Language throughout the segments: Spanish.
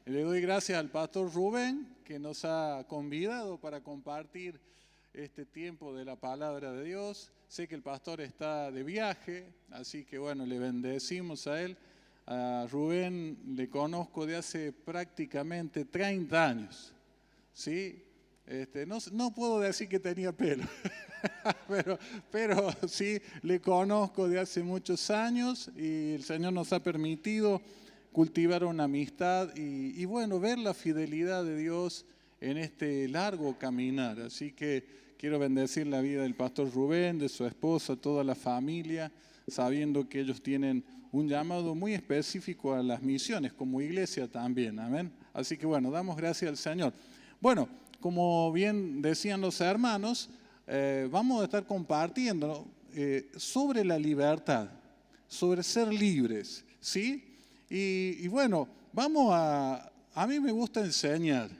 Le doy gracias al pastor Rubén que nos ha convidado para compartir este tiempo de la palabra de Dios. Sé que el pastor está de viaje, así que bueno, le bendecimos a él. A Rubén le conozco de hace prácticamente 30 años, ¿sí? No puedo decir que tenía pelo, pero sí le conozco de hace muchos años y el Señor nos ha permitido cultivar una amistad y bueno, ver la fidelidad de Dios en este largo caminar. Así que quiero bendecir la vida del pastor Rubén, de su esposa, toda la familia, sabiendo que ellos tienen un llamado muy específico a las misiones, como iglesia también, amén. Así que bueno, damos gracias al Señor. Bueno, como bien decían los hermanos, vamos a estar compartiendo sobre la libertad, sobre ser libres, ¿sí? Y bueno, a mí me gusta enseñar,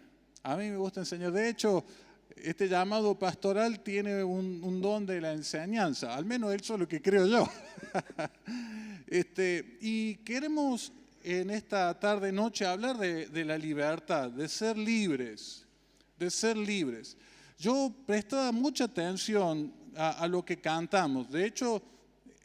De hecho, este llamado pastoral tiene un don de la enseñanza, al menos eso es lo que creo yo. Y queremos en esta tarde-noche hablar de la libertad, de ser libres. Yo prestaba mucha atención a lo que cantamos. De hecho,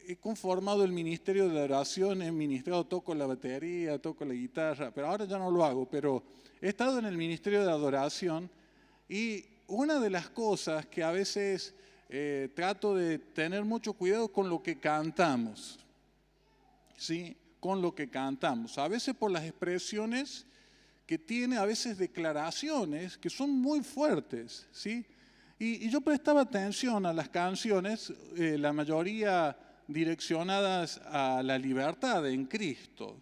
he conformado el ministerio de oración, he ministrado, toco la batería, toco la guitarra, pero ahora ya no lo hago, pero he estado en el ministerio de adoración y una de las cosas que a veces trato de tener mucho cuidado con lo que cantamos, ¿sí? Con lo que cantamos, a veces por las expresiones que tiene, a veces declaraciones que son muy fuertes, ¿sí? Y yo prestaba atención a las canciones, la mayoría direccionadas a la libertad en Cristo.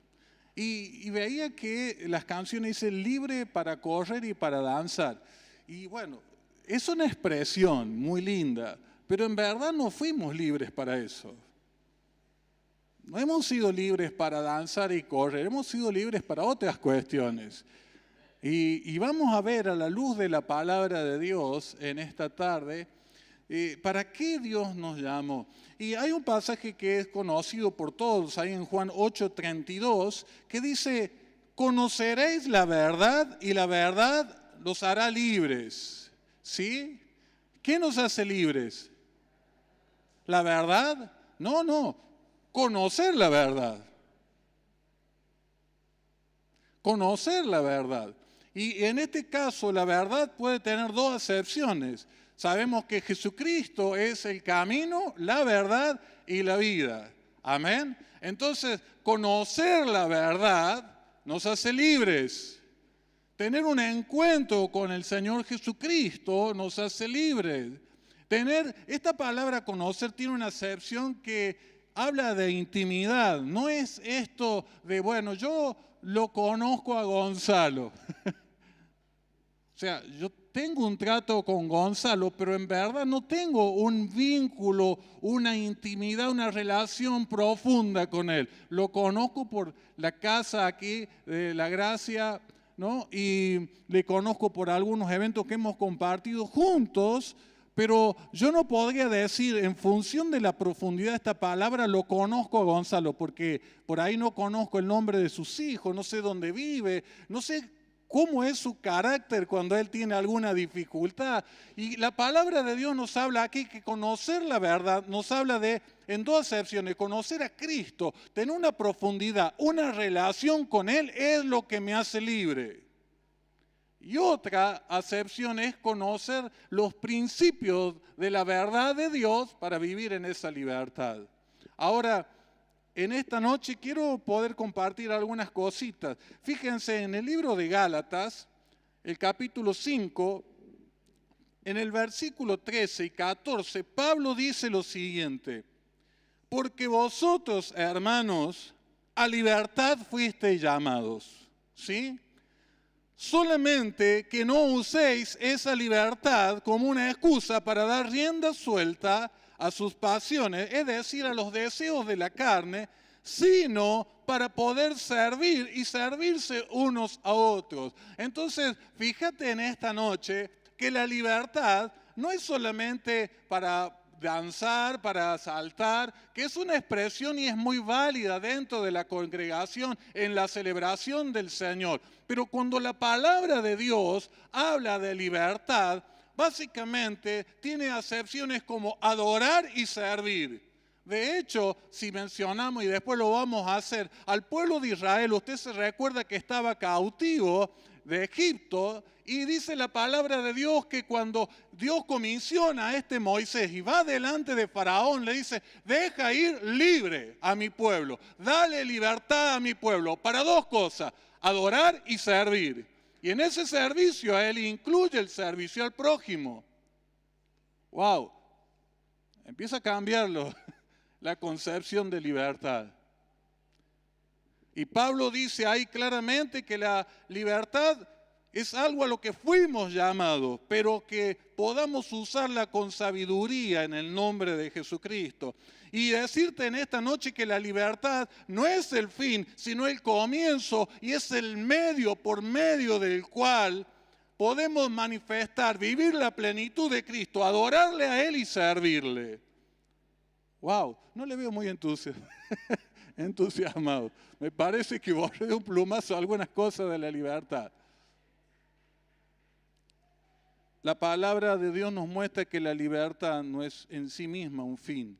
Y veía que las canciones dicen libre para correr y para danzar. Y bueno, es una expresión muy linda, pero en verdad no fuimos libres para eso. No hemos sido libres para danzar y correr, hemos sido libres para otras cuestiones. Y vamos a ver a la luz de la palabra de Dios en esta tarde, ¿para qué Dios nos llamó? Y hay un pasaje que es conocido por todos, ahí en Juan 8:32, que dice, conoceréis la verdad y la verdad los hará libres. ¿Sí? ¿Qué nos hace libres? ¿La verdad? No, conocer la verdad. Conocer la verdad. Y en este caso la verdad puede tener dos acepciones. Sabemos que Jesucristo es el camino, la verdad y la vida. Amén. Entonces, conocer la verdad nos hace libres. Tener un encuentro con el Señor Jesucristo nos hace libres. Esta palabra conocer tiene una acepción que habla de intimidad. No es esto de, bueno, yo lo conozco a Gonzalo. O sea, yo tengo un trato con Gonzalo, pero en verdad no tengo un vínculo, una intimidad, una relación profunda con él. Lo conozco por la casa aquí de La Gracia, ¿no? Y le conozco por algunos eventos que hemos compartido juntos, pero yo no podría decir, en función de la profundidad de esta palabra, lo conozco a Gonzalo, porque por ahí no conozco el nombre de sus hijos, no sé dónde vive, no sé cómo es su carácter cuando él tiene alguna dificultad. Y la palabra de Dios nos habla aquí que conocer la verdad, nos habla en dos acepciones, conocer a Cristo, tener una profundidad, una relación con Él es lo que me hace libre. Y otra acepción es conocer los principios de la verdad de Dios para vivir en esa libertad. Ahora, en esta noche quiero poder compartir algunas cositas. Fíjense en el libro de Gálatas, el capítulo 5, en el versículo 13 y 14, Pablo dice lo siguiente: porque vosotros, hermanos, a libertad fuisteis llamados, ¿sí? Solamente que no uséis esa libertad como una excusa para dar rienda suelta a sus pasiones, es decir, a los deseos de la carne, sino para poder servir y servirse unos a otros. Entonces, fíjate en esta noche que la libertad no es solamente para danzar, para saltar, que es una expresión y es muy válida dentro de la congregación en la celebración del Señor. Pero cuando la palabra de Dios habla de libertad, básicamente tiene acepciones como adorar y servir. De hecho, si mencionamos, y después lo vamos a hacer, al pueblo de Israel, usted se recuerda que estaba cautivo de Egipto, y dice la palabra de Dios que cuando Dios comisiona a este Moisés y va delante de Faraón, le dice, deja ir libre a mi pueblo, dale libertad a mi pueblo, para dos cosas, adorar y servir. Y en ese servicio él incluye el servicio al prójimo. ¡Wow! Empieza a cambiarlo la concepción de libertad. Y Pablo dice ahí claramente que la libertad es algo a lo que fuimos llamados, pero que podamos usarla con sabiduría en el nombre de Jesucristo. Y decirte en esta noche que la libertad no es el fin, sino el comienzo, y es el medio por medio del cual podemos manifestar, vivir la plenitud de Cristo, adorarle a Él y servirle. Wow, no le veo muy entusiasmado. Me parece que borré de un plumazo algunas cosas de la libertad. La palabra de Dios nos muestra que la libertad no es en sí misma un fin,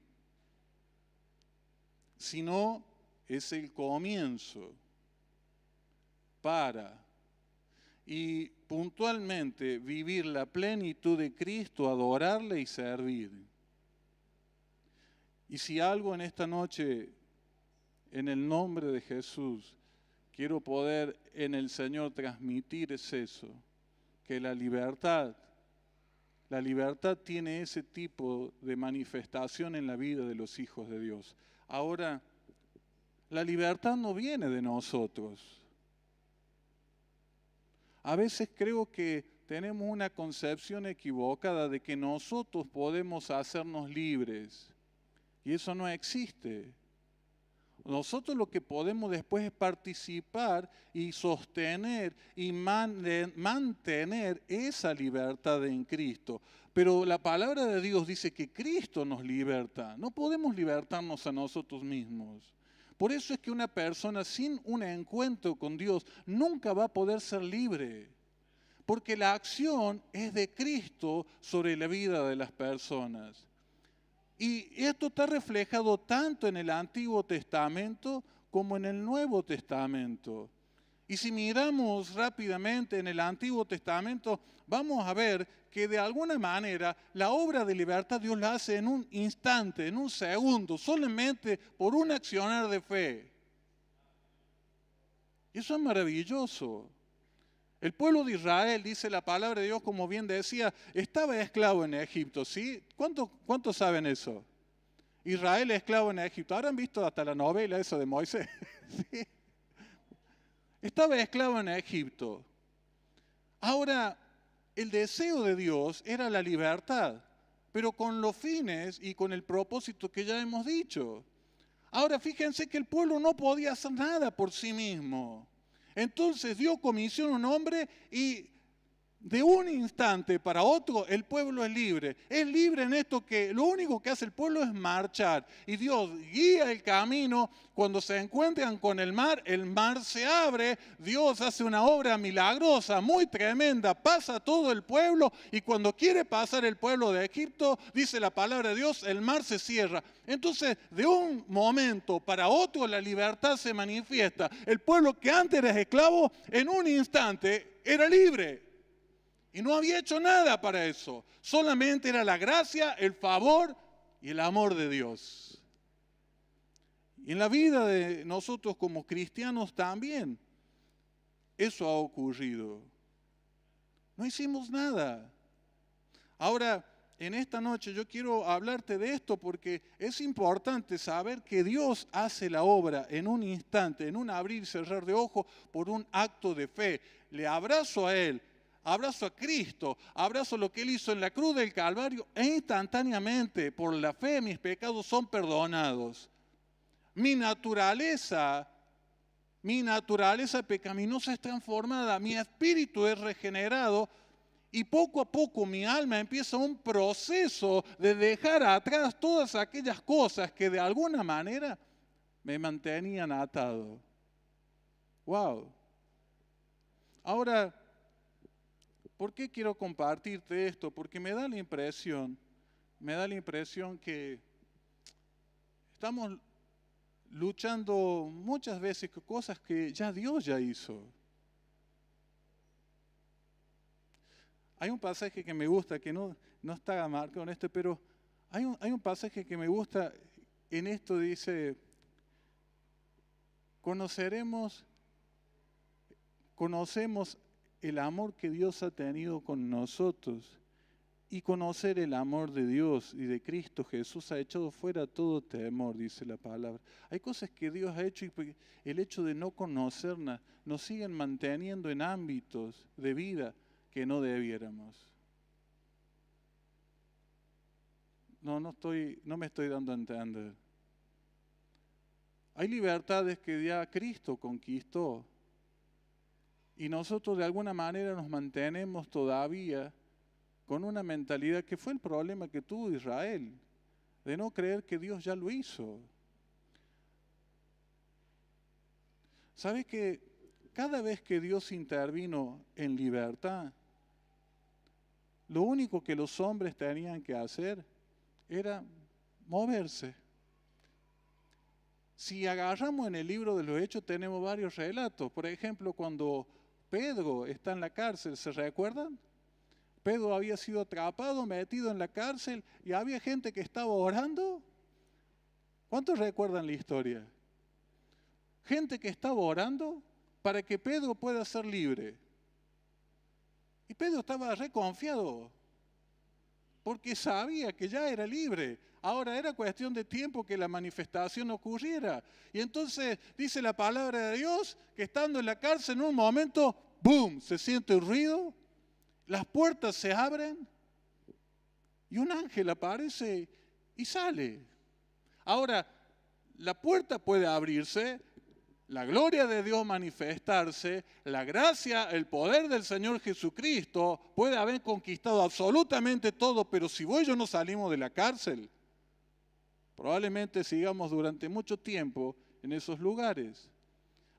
sino es el comienzo para y puntualmente vivir la plenitud de Cristo, adorarle y servir. Y si algo en esta noche, en el nombre de Jesús, quiero poder en el Señor transmitir es eso, que la libertad tiene ese tipo de manifestación en la vida de los hijos de Dios. Ahora, la libertad no viene de nosotros. A veces creo que tenemos una concepción equivocada de que nosotros podemos hacernos libres. Y eso no existe. Nosotros lo que podemos después es participar y sostener y mantener esa libertad en Cristo. Pero la palabra de Dios dice que Cristo nos liberta. No podemos libertarnos a nosotros mismos. Por eso es que una persona sin un encuentro con Dios nunca va a poder ser libre. Porque la acción es de Cristo sobre la vida de las personas. Y esto está reflejado tanto en el Antiguo Testamento como en el Nuevo Testamento. Y si miramos rápidamente en el Antiguo Testamento, vamos a ver que de alguna manera la obra de libertad Dios la hace en un instante, en un segundo, solamente por un accionar de fe. Y eso es maravilloso. El pueblo de Israel, dice la palabra de Dios, como bien decía, estaba esclavo en Egipto, ¿sí? ¿Cuántos saben eso? Israel esclavo en Egipto. ¿Habrán visto hasta la novela esa de Moisés? ¿Sí? Estaba esclavo en Egipto. Ahora, el deseo de Dios era la libertad, pero con los fines y con el propósito que ya hemos dicho. Ahora, fíjense que el pueblo no podía hacer nada por sí mismo. Entonces Dios comisiona a un hombre y de un instante para otro el pueblo es libre. Es libre en esto que lo único que hace el pueblo es marchar. Y Dios guía el camino. Cuando se encuentran con el mar se abre. Dios hace una obra milagrosa, muy tremenda. Pasa todo el pueblo y cuando quiere pasar el pueblo de Egipto, dice la palabra de Dios, el mar se cierra. Entonces, de un momento para otro la libertad se manifiesta. El pueblo que antes era esclavo, en un instante era libre. Y no había hecho nada para eso. Solamente era la gracia, el favor y el amor de Dios. Y en la vida de nosotros como cristianos también eso ha ocurrido. No hicimos nada. Ahora, en esta noche yo quiero hablarte de esto porque es importante saber que Dios hace la obra en un instante, en un abrir y cerrar de ojos por un acto de fe. Le abrazo a Él. Abrazo a Cristo, abrazo lo que Él hizo en la cruz del Calvario e instantáneamente, por la fe, mis pecados son perdonados. Mi naturaleza pecaminosa es transformada, mi espíritu es regenerado Y poco a poco mi alma empieza un proceso de dejar atrás todas aquellas cosas que de alguna manera me mantenían atado. ¡Wow! Ahora, ¿por qué quiero compartirte esto? Porque me da la impresión que estamos luchando muchas veces con cosas que ya Dios ya hizo. Hay un pasaje que me gusta, que no está marcado en esto, pero hay un pasaje que me gusta en esto, dice, conocemos el amor que Dios ha tenido con nosotros, y conocer el amor de Dios y de Cristo Jesús ha echado fuera todo temor, dice la palabra. Hay cosas que Dios ha hecho y el hecho de no conocerlas nos siguen manteniendo en ámbitos de vida que no debiéramos. No me estoy dando a entender. Hay libertades que ya Cristo conquistó y nosotros de alguna manera nos mantenemos todavía con una mentalidad que fue el problema que tuvo Israel, de no creer que Dios ya lo hizo. ¿Sabes que cada vez que Dios intervino en libertad, lo único que los hombres tenían que hacer era moverse? Si agarramos en el libro de los Hechos, tenemos varios relatos. Por ejemplo, cuando Pedro está en la cárcel, ¿se recuerdan? Pedro había sido atrapado, metido en la cárcel, y había gente que estaba orando. ¿Cuántos recuerdan la historia? Gente que estaba orando para que Pedro pueda ser libre. Y Pedro estaba reconfiado, porque sabía que ya era libre. Ahora era cuestión de tiempo que la manifestación ocurriera. Y entonces dice la palabra de Dios que estando en la cárcel en un momento, ¡boom!, se siente un ruido, las puertas se abren y un ángel aparece y sale. Ahora, la puerta puede abrirse, la gloria de Dios manifestarse, la gracia, el poder del Señor Jesucristo puede haber conquistado absolutamente todo, pero si vos y yo no salimos de la cárcel, probablemente sigamos durante mucho tiempo en esos lugares.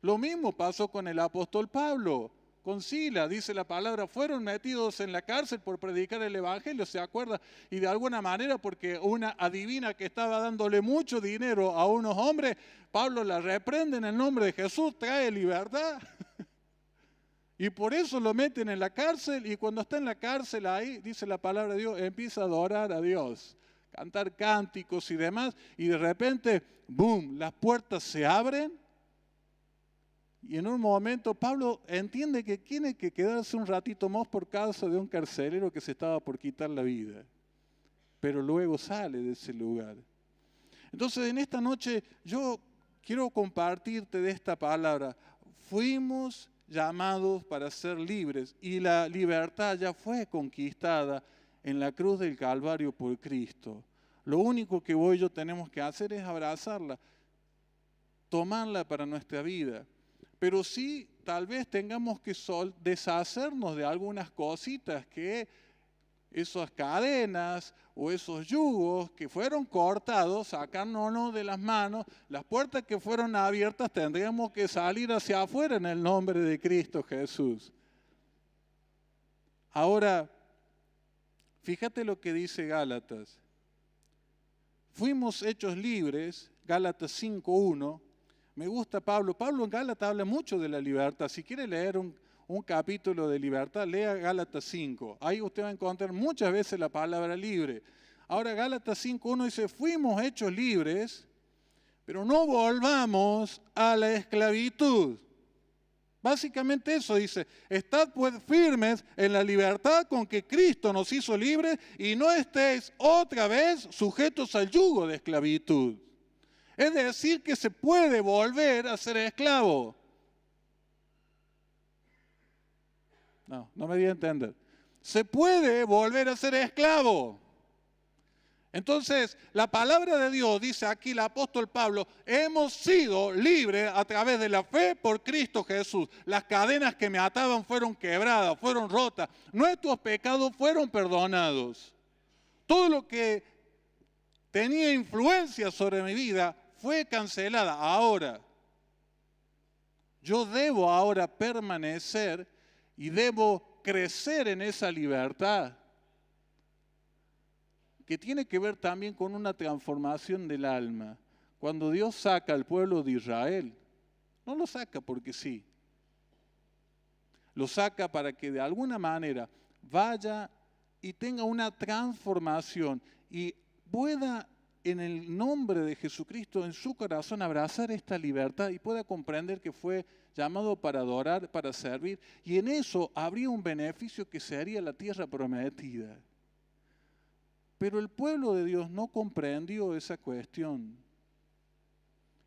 Lo mismo pasó con el apóstol Pablo, con Silas, dice la palabra, fueron metidos en la cárcel por predicar el evangelio, ¿se acuerda? Y de alguna manera, porque una adivina que estaba dándole mucho dinero a unos hombres, Pablo la reprende en el nombre de Jesús, trae libertad. Y por eso lo meten en la cárcel, y cuando está en la cárcel ahí, dice la palabra de Dios, empieza a adorar a Dios, cantar cánticos y demás, y de repente, boom, las puertas se abren. Y en un momento Pablo entiende que tiene que quedarse un ratito más por causa de un carcelero que se estaba por quitar la vida. Pero luego sale de ese lugar. Entonces en esta noche yo quiero compartirte de esta palabra. Fuimos llamados para ser libres y la libertad ya fue conquistada en la cruz del Calvario por Cristo. Lo único que vos y yo tenemos que hacer es abrazarla, tomarla para nuestra vida. Pero sí, tal vez tengamos que deshacernos de algunas cositas que esas cadenas o esos yugos que fueron cortados, sacándonos de las manos, las puertas que fueron abiertas, tendríamos que salir hacia afuera en el nombre de Cristo Jesús. Ahora, fíjate lo que dice Gálatas. Fuimos hechos libres, Gálatas 5:1. Me gusta Pablo. Pablo en Gálatas habla mucho de la libertad. Si quiere leer un capítulo de libertad, lea Gálatas 5. Ahí usted va a encontrar muchas veces la palabra libre. Ahora Gálatas 5:1 dice, fuimos hechos libres, pero no volvamos a la esclavitud. Básicamente eso dice, estad pues firmes en la libertad con que Cristo nos hizo libres y no estéis otra vez sujetos al yugo de esclavitud. Es decir, que se puede volver a ser esclavo. No me di a entender. Se puede volver a ser esclavo. Entonces, la palabra de Dios, dice aquí el apóstol Pablo, hemos sido libres a través de la fe por Cristo Jesús. Las cadenas que me ataban fueron quebradas, fueron rotas. Nuestros pecados fueron perdonados. Todo lo que tenía influencia sobre mi vida fue cancelada. Ahora, yo debo ahora permanecer y debo crecer en esa libertad, que tiene que ver también con una transformación del alma. Cuando Dios saca al pueblo de Israel, no lo saca porque sí. Lo saca para que de alguna manera vaya y tenga una transformación y pueda, en el nombre de Jesucristo, en su corazón abrazar esta libertad y pueda comprender que fue llamado para adorar, para servir. Y en eso habría un beneficio que se haría la tierra prometida. Pero el pueblo de Dios no comprendió esa cuestión.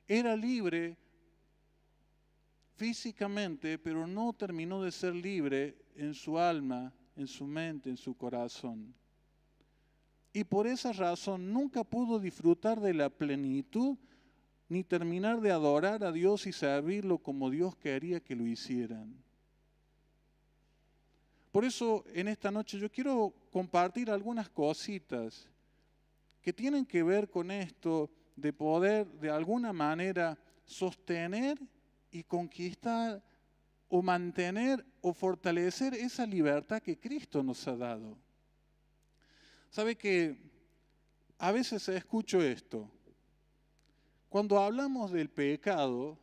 Era libre físicamente, pero no terminó de ser libre en su alma, en su mente, en su corazón. Y por esa razón nunca pudo disfrutar de la plenitud, ni terminar de adorar a Dios y servirlo como Dios quería que lo hicieran. Por eso en esta noche yo quiero compartir algunas cositas que tienen que ver con esto de poder de alguna manera sostener y conquistar o mantener o fortalecer esa libertad que Cristo nos ha dado. ¿Sabe que a veces escucho esto? Cuando hablamos del pecado,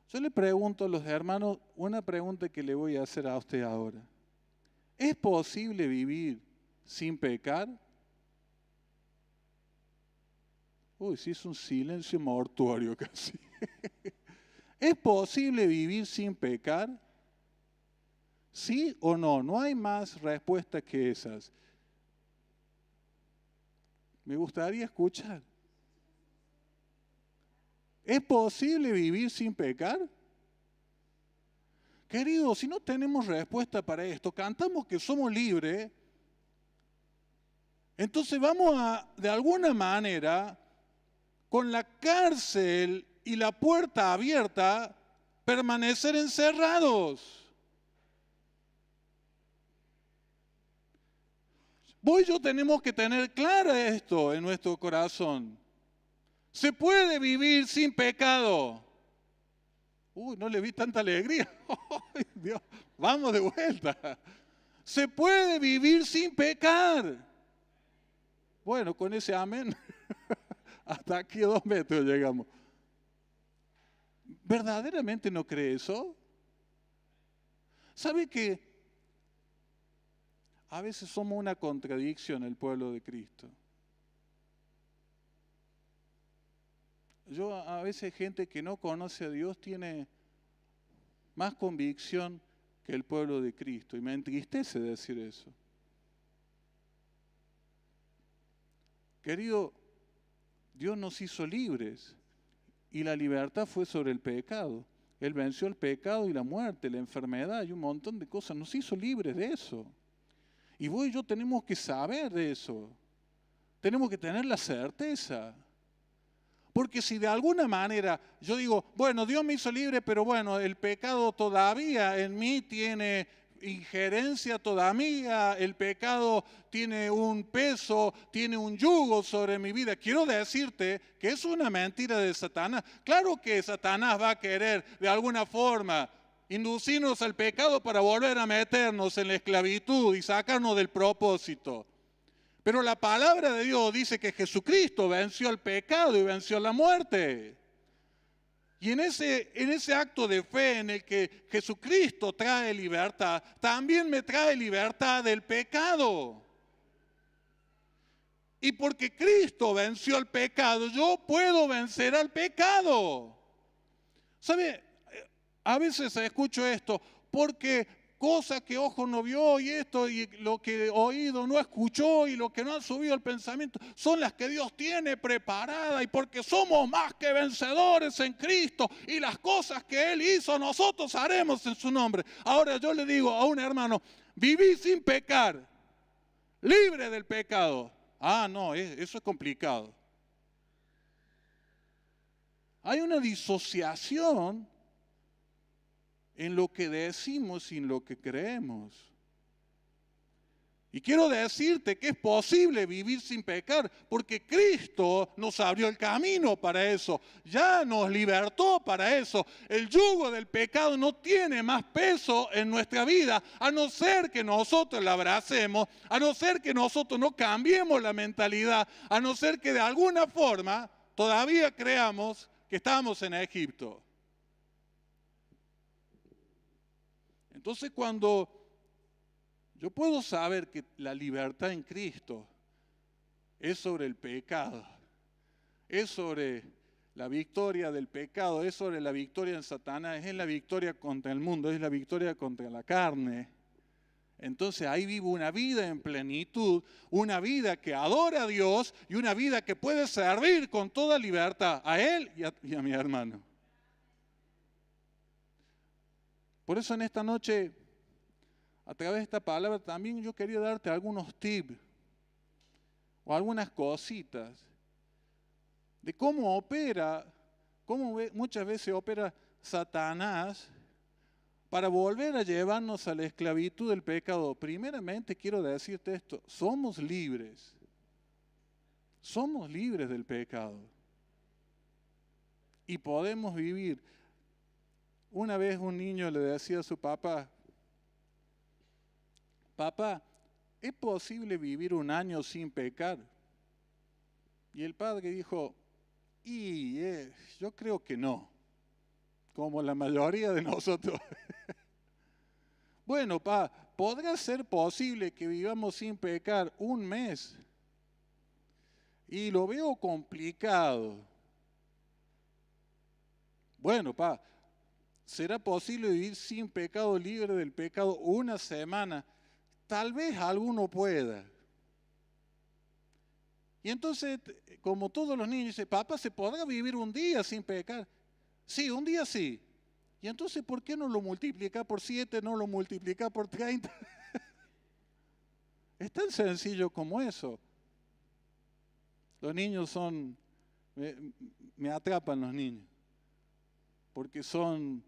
yo le pregunto a los hermanos una pregunta que le voy a hacer a usted ahora. ¿Es posible vivir sin pecar? Uy, sí, es un silencio mortuorio casi. ¿Es posible vivir sin pecar? ¿Sí o no? No hay más respuestas que esas. Me gustaría escuchar. ¿Es posible vivir sin pecar? Queridos, si no tenemos respuesta para esto, cantamos que somos libres, entonces vamos a, de alguna manera, con la cárcel y la puerta abierta, permanecer encerrados. Vos y yo tenemos que tener claro esto en nuestro corazón. Se puede vivir sin pecado. Uy, no le vi tanta alegría. Ay, Dios, vamos de vuelta. Se puede vivir sin pecar. Bueno, con ese amén, hasta aquí a 2 metros llegamos. ¿Verdaderamente no cree eso? ¿Sabe que a veces somos una contradicción el pueblo de Cristo? A veces gente que no conoce a Dios tiene más convicción que el pueblo de Cristo y me entristece decir eso. Querido, Dios nos hizo libres y la libertad fue sobre el pecado. Él venció el pecado y la muerte, la enfermedad y un montón de cosas. Nos hizo libres de eso. Y vos y yo tenemos que saber de eso. Tenemos que tener la certeza. Porque si de alguna manera yo digo, bueno, Dios me hizo libre, pero bueno, el pecado todavía en mí tiene injerencia todavía, el pecado tiene un peso, tiene un yugo sobre mi vida. Quiero decirte que es una mentira de Satanás. Claro que Satanás va a querer de alguna forma inducirnos al pecado para volver a meternos en la esclavitud y sacarnos del propósito. Pero la palabra de Dios dice que Jesucristo venció el pecado y venció la muerte. Y en ese acto de fe en el que Jesucristo trae libertad, también me trae libertad del pecado. Y porque Cristo venció el pecado, yo puedo vencer al pecado. ¿Sabe? A veces escucho esto, porque cosa que ojo no vio y esto y lo que oído no escuchó y lo que no ha subido al pensamiento son las que Dios tiene preparadas, y porque somos más que vencedores en Cristo y las cosas que Él hizo nosotros haremos en su nombre. Ahora yo le digo a un hermano, viví sin pecar libre del pecado. Ah, no, eso es complicado. Hay una disociación en lo que decimos y en lo que creemos. Y quiero decirte que es posible vivir sin pecar, porque Cristo nos abrió el camino para eso, ya nos libertó para eso. El yugo del pecado no tiene más peso en nuestra vida, a no ser que nosotros la abracemos, a no ser que nosotros no cambiemos la mentalidad, a no ser que de alguna forma todavía creamos que estamos en Egipto. Entonces, cuando yo puedo saber que la libertad en Cristo es sobre el pecado, es sobre la victoria del pecado, es sobre la victoria en Satanás, es la victoria contra el mundo, es la victoria contra la carne. Entonces ahí vivo una vida en plenitud, una vida que adora a Dios y una vida que puede servir con toda libertad a Él y a mi hermano. Por eso en esta noche, a través de esta palabra, también yo quería darte algunos tips o algunas cositas de cómo opera, cómo muchas veces opera Satanás para volver a llevarnos a la esclavitud del pecado. Primeramente quiero decirte esto, somos libres del pecado y podemos vivir. Una vez un niño le decía a su papá, papá, ¿es posible vivir un año sin pecar? Y el padre dijo, yo creo que no, como la mayoría de nosotros. Bueno, ¿podrá ser posible que vivamos sin pecar un mes? Y lo veo complicado. Bueno, ¿será posible vivir sin pecado, libre del pecado, una semana? Tal vez alguno pueda. Y entonces, como todos los niños, dicen, papá, ¿se podrá vivir un día sin pecar? Sí, un día sí. Y entonces, ¿por qué no lo multiplica por 7, no lo multiplica por 30? Es tan sencillo como eso. Los niños me atrapan los niños, porque son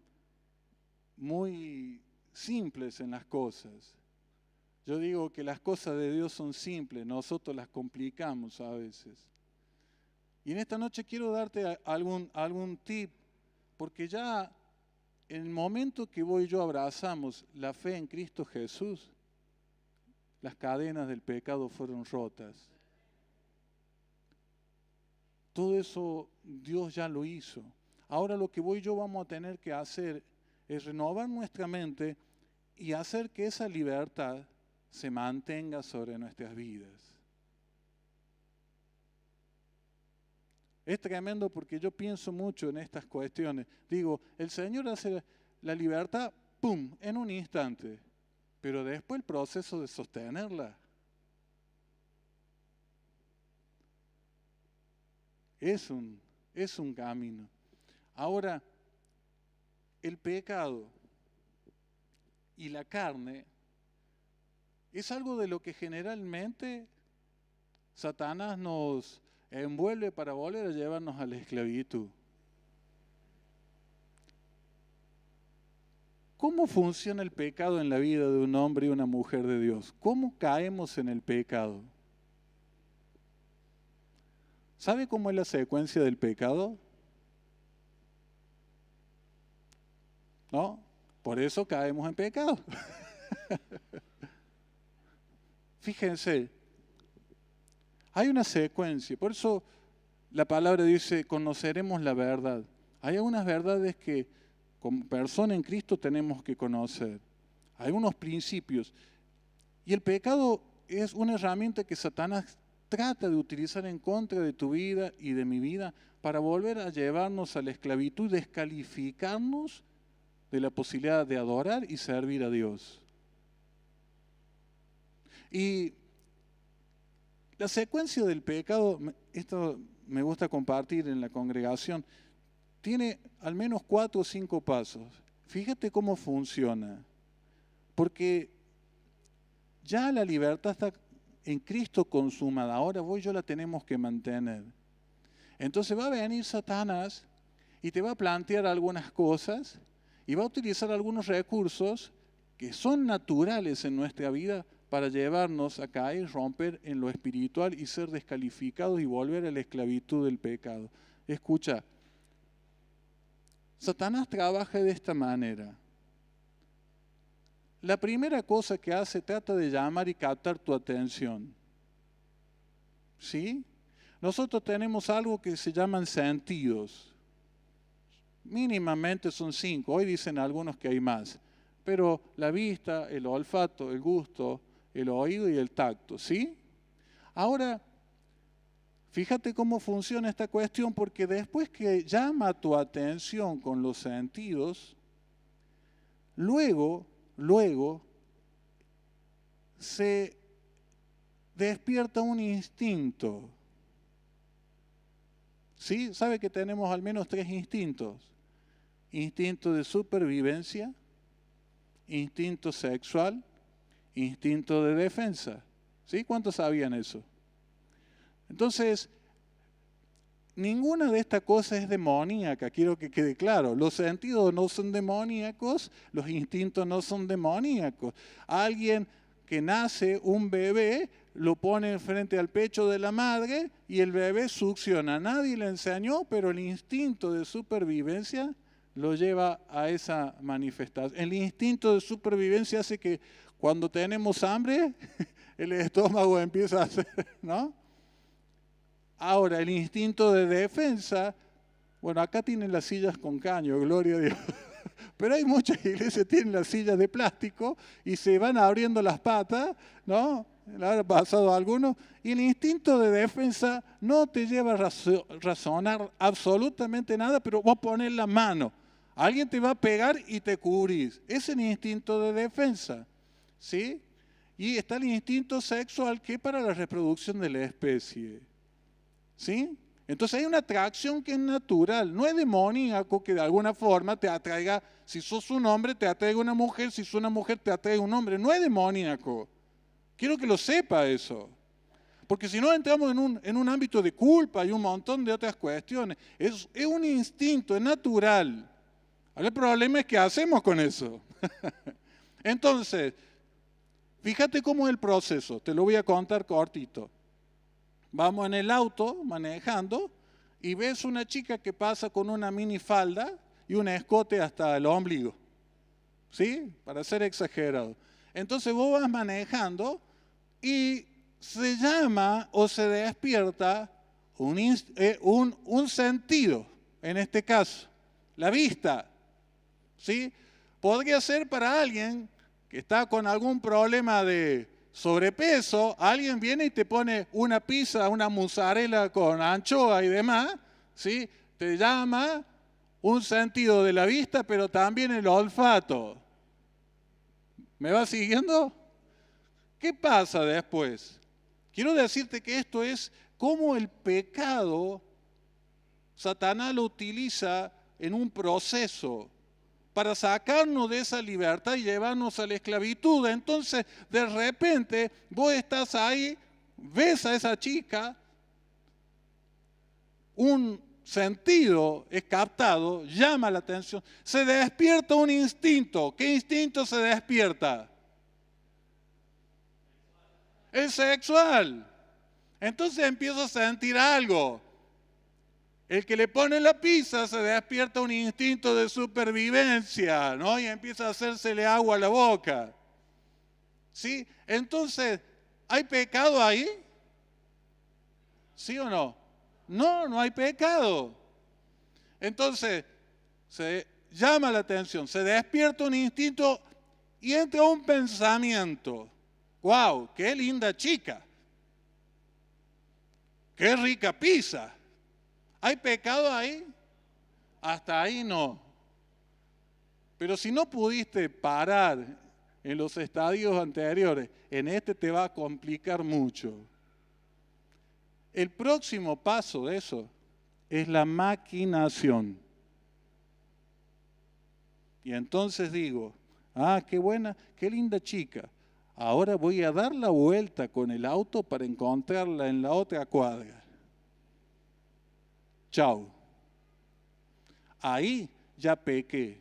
muy simples en las cosas. Yo digo que las cosas de Dios son simples, nosotros las complicamos a veces. Y en esta noche quiero darte algún tip, porque ya en el momento que vos y yo abrazamos la fe en Cristo Jesús, las cadenas del pecado fueron rotas. Todo eso Dios ya lo hizo. Ahora lo que vos y yo vamos a tener que hacer es renovar nuestra mente y hacer que esa libertad se mantenga sobre nuestras vidas. Es tremendo porque yo pienso mucho en estas cuestiones. Digo, el Señor hace la libertad, ¡pum!, en un instante, pero después el proceso de sostenerla es un camino. Ahora, el pecado y la carne es algo de lo que generalmente Satanás nos envuelve para volver a llevarnos a la esclavitud. ¿Cómo funciona el pecado en la vida de un hombre y una mujer de Dios? ¿Cómo caemos en el pecado? ¿Sabe cómo es la secuencia del pecado? ¿No? Por eso caemos en pecado. Fíjense, hay una secuencia, por eso la palabra dice, conoceremos la verdad. Hay algunas verdades que como persona en Cristo tenemos que conocer. Hay unos principios. Y el pecado es una herramienta que Satanás trata de utilizar en contra de tu vida y de mi vida para volver a llevarnos a la esclavitud, descalificarnos de la posibilidad de adorar y servir a Dios. Y la secuencia del pecado, esto me gusta compartir en la congregación, tiene al menos 4 o 5 pasos. Fíjate cómo funciona. Porque ya la libertad está en Cristo consumada. Ahora vos y yo la tenemos que mantener. Entonces va a venir Satanás y te va a plantear algunas cosas y va a utilizar algunos recursos que son naturales en nuestra vida para llevarnos a caer, romper en lo espiritual y ser descalificados y volver a la esclavitud del pecado. Escucha, Satanás trabaja de esta manera. La primera cosa que hace, trata de llamar y captar tu atención. ¿Sí? Nosotros tenemos algo que se llaman sentidos. Mínimamente son 5, hoy dicen algunos que hay más. Pero la vista, el olfato, el gusto, el oído y el tacto, ¿sí? Ahora, fíjate cómo funciona esta cuestión, porque después que llama tu atención con los sentidos, luego se despierta un instinto. ¿Sí? ¿Sabe que tenemos al menos 3 instintos? Instinto de supervivencia, instinto sexual, instinto de defensa. ¿Sí? ¿Cuántos sabían eso? Entonces, ninguna de estas cosas es demoníaca, quiero que quede claro. Los sentidos no son demoníacos, los instintos no son demoníacos. Alguien que nace, un bebé, lo pone frente al pecho de la madre y el bebé succiona. Nadie le enseñó, pero el instinto de supervivencia lo lleva a esa manifestación. El instinto de supervivencia hace que cuando tenemos hambre, el estómago empieza a hacer, ¿no? Ahora, el instinto de defensa, bueno, acá tienen las sillas con caño, gloria a Dios. Pero hay muchas iglesias que tienen las sillas de plástico y se van abriendo las patas, ¿no? Le ha pasado a algunos. Y el instinto de defensa no te lleva a razonar absolutamente nada, pero vos pones la mano. Alguien te va a pegar y te cubrís. Es el instinto de defensa, ¿sí? Y está el instinto sexual que es para la reproducción de la especie, ¿sí? Entonces hay una atracción que es natural, no es demoníaco que de alguna forma te atraiga, si sos un hombre te atraiga una mujer, si sos una mujer te atraiga un hombre, no es demoníaco. Quiero que lo sepa eso, porque si no entramos en un ámbito de culpa y un montón de otras cuestiones. Es un instinto, es natural. Ahora el problema es qué hacemos con eso. Entonces, fíjate cómo es el proceso, te lo voy a contar cortito. Vamos en el auto manejando y ves una chica que pasa con una minifalda y un escote hasta el ombligo, ¿sí? Para ser exagerado. Entonces vos vas manejando y se llama o se despierta un sentido, en este caso, la vista, ¿sí? Podría ser para alguien que está con algún problema de sobrepeso, alguien viene y te pone una pizza, una mozzarella con anchoa y demás, ¿sí? Te llama un sentido de la vista, pero también el olfato. ¿Me vas siguiendo? ¿Qué pasa después? Quiero decirte que esto es cómo el pecado, Satanás lo utiliza en un proceso para sacarnos de esa libertad y llevarnos a la esclavitud. Entonces, de repente, vos estás ahí, ves a esa chica, un sentido es captado, llama la atención, se despierta un instinto. ¿Qué instinto se despierta? El sexual. Entonces empiezo a sentir algo. El que le pone la pizza se despierta un instinto de supervivencia, ¿no? Y empieza a hacérsele agua a la boca. ¿Sí? Entonces, ¿hay pecado ahí? ¿Sí o no? No, no hay pecado. Entonces, se llama la atención, se despierta un instinto y entra un pensamiento. ¡Wow! ¡Qué linda chica! ¡Qué rica pizza! ¿Hay pecado ahí? Hasta ahí no. Pero si no pudiste parar en los estadios anteriores, en este te va a complicar mucho. El próximo paso de eso es la maquinación. Y entonces digo, qué buena, qué linda chica. Ahora voy a dar la vuelta con el auto para encontrarla en la otra cuadra. Chao. Ahí ya pequé.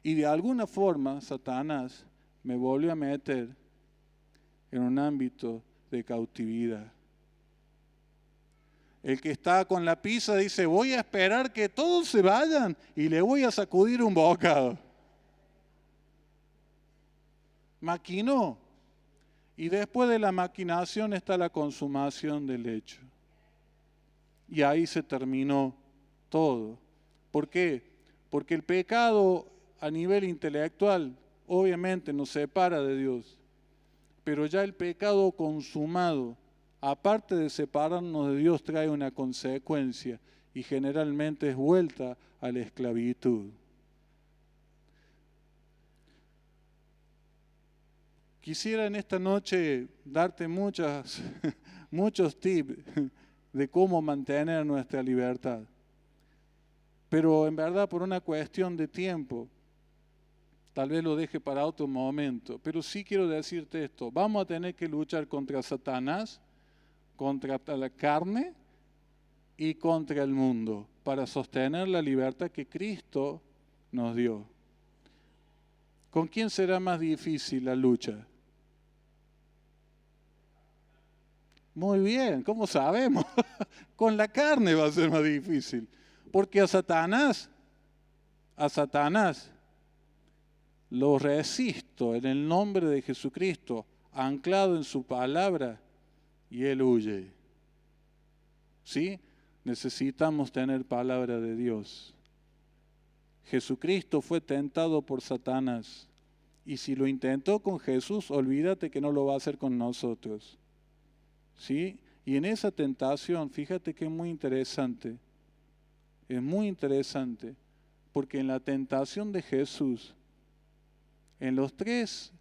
Y de alguna forma Satanás me volvió a meter en un ámbito de cautividad. El que está con la pizza dice, voy a esperar que todos se vayan y le voy a sacudir un bocado. Maquinó. Y después de la maquinación está la consumación del hecho. Y ahí se terminó todo. ¿Por qué? Porque el pecado a nivel intelectual obviamente nos separa de Dios. Pero ya el pecado consumado, aparte de separarnos de Dios, trae una consecuencia y generalmente es vuelta a la esclavitud. Quisiera en esta noche darte muchos tips de cómo mantener nuestra libertad. Pero en verdad por una cuestión de tiempo, tal vez lo deje para otro momento. Pero sí quiero decirte esto, vamos a tener que luchar contra Satanás, contra la carne y contra el mundo para sostener la libertad que Cristo nos dio. ¿Con quién será más difícil la lucha? Muy bien, ¿cómo sabemos? Con la carne va a ser más difícil. Porque a Satanás lo resisto en el nombre de Jesucristo, anclado en su palabra, y él huye. ¿Sí? Necesitamos tener palabra de Dios. Jesucristo fue tentado por Satanás. Y si lo intentó con Jesús, olvídate que no lo va a hacer con nosotros. ¿Sí? Y en esa tentación, fíjate que es muy interesante. Es muy interesante. Porque en la tentación de Jesús, en los 3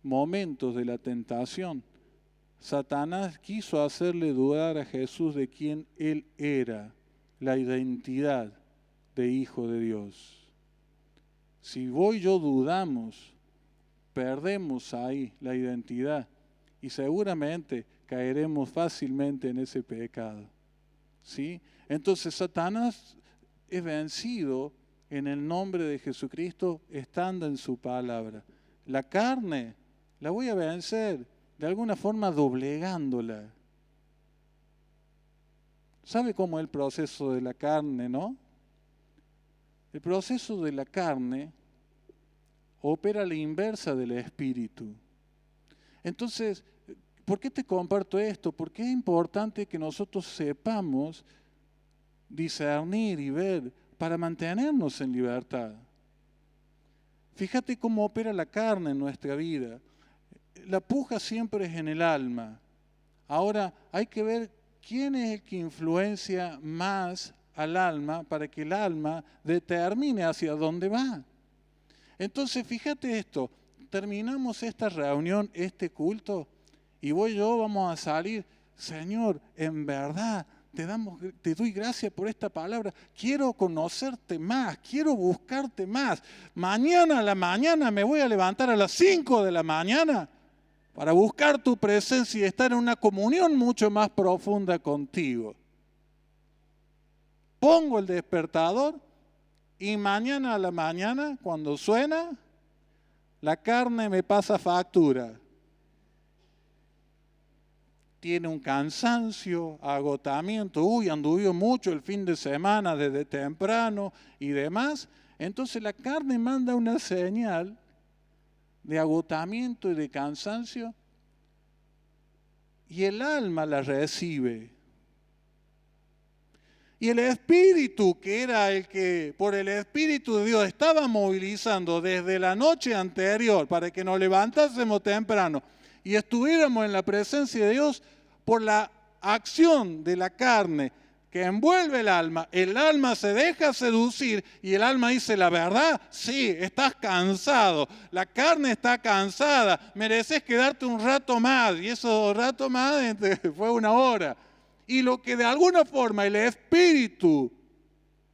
momentos de la tentación, Satanás quiso hacerle dudar a Jesús de quién él era, la identidad de Hijo de Dios. Si vos y yo dudamos, perdemos ahí la identidad y seguramente caeremos fácilmente en ese pecado. ¿Sí? Entonces Satanás es vencido en el nombre de Jesucristo estando en su palabra. La carne la voy a vencer de alguna forma doblegándola. ¿Sabe cómo es el proceso de la carne, no? El proceso de la carne opera a la inversa del espíritu. Entonces, ¿por qué te comparto esto? Porque es importante que nosotros sepamos discernir y ver para mantenernos en libertad. Fíjate cómo opera la carne en nuestra vida. La puja siempre es en el alma. Ahora hay que ver quién es el que influencia más al alma para que el alma determine hacia dónde va. Entonces, fíjate esto, terminamos esta reunión, este culto, y vos y yo vamos a salir, Señor, en verdad, te doy gracias por esta palabra, quiero conocerte más, quiero buscarte más. Mañana a la mañana me voy a levantar a las 5 de la mañana para buscar tu presencia y estar en una comunión mucho más profunda contigo. Pongo el despertador y mañana a la mañana, cuando suena, la carne me pasa factura. Tiene un cansancio, agotamiento, anduvo mucho el fin de semana desde temprano y demás. Entonces la carne manda una señal de agotamiento y de cansancio y el alma la recibe. Y el Espíritu, que era el que por el Espíritu de Dios estaba movilizando desde la noche anterior para que nos levantásemos temprano y estuviéramos en la presencia de Dios, por la acción de la carne que envuelve el alma se deja seducir y el alma dice, la verdad, sí, estás cansado, la carne está cansada, mereces quedarte un rato más, y esos rato más fue 1 hora. Y lo que de alguna forma el Espíritu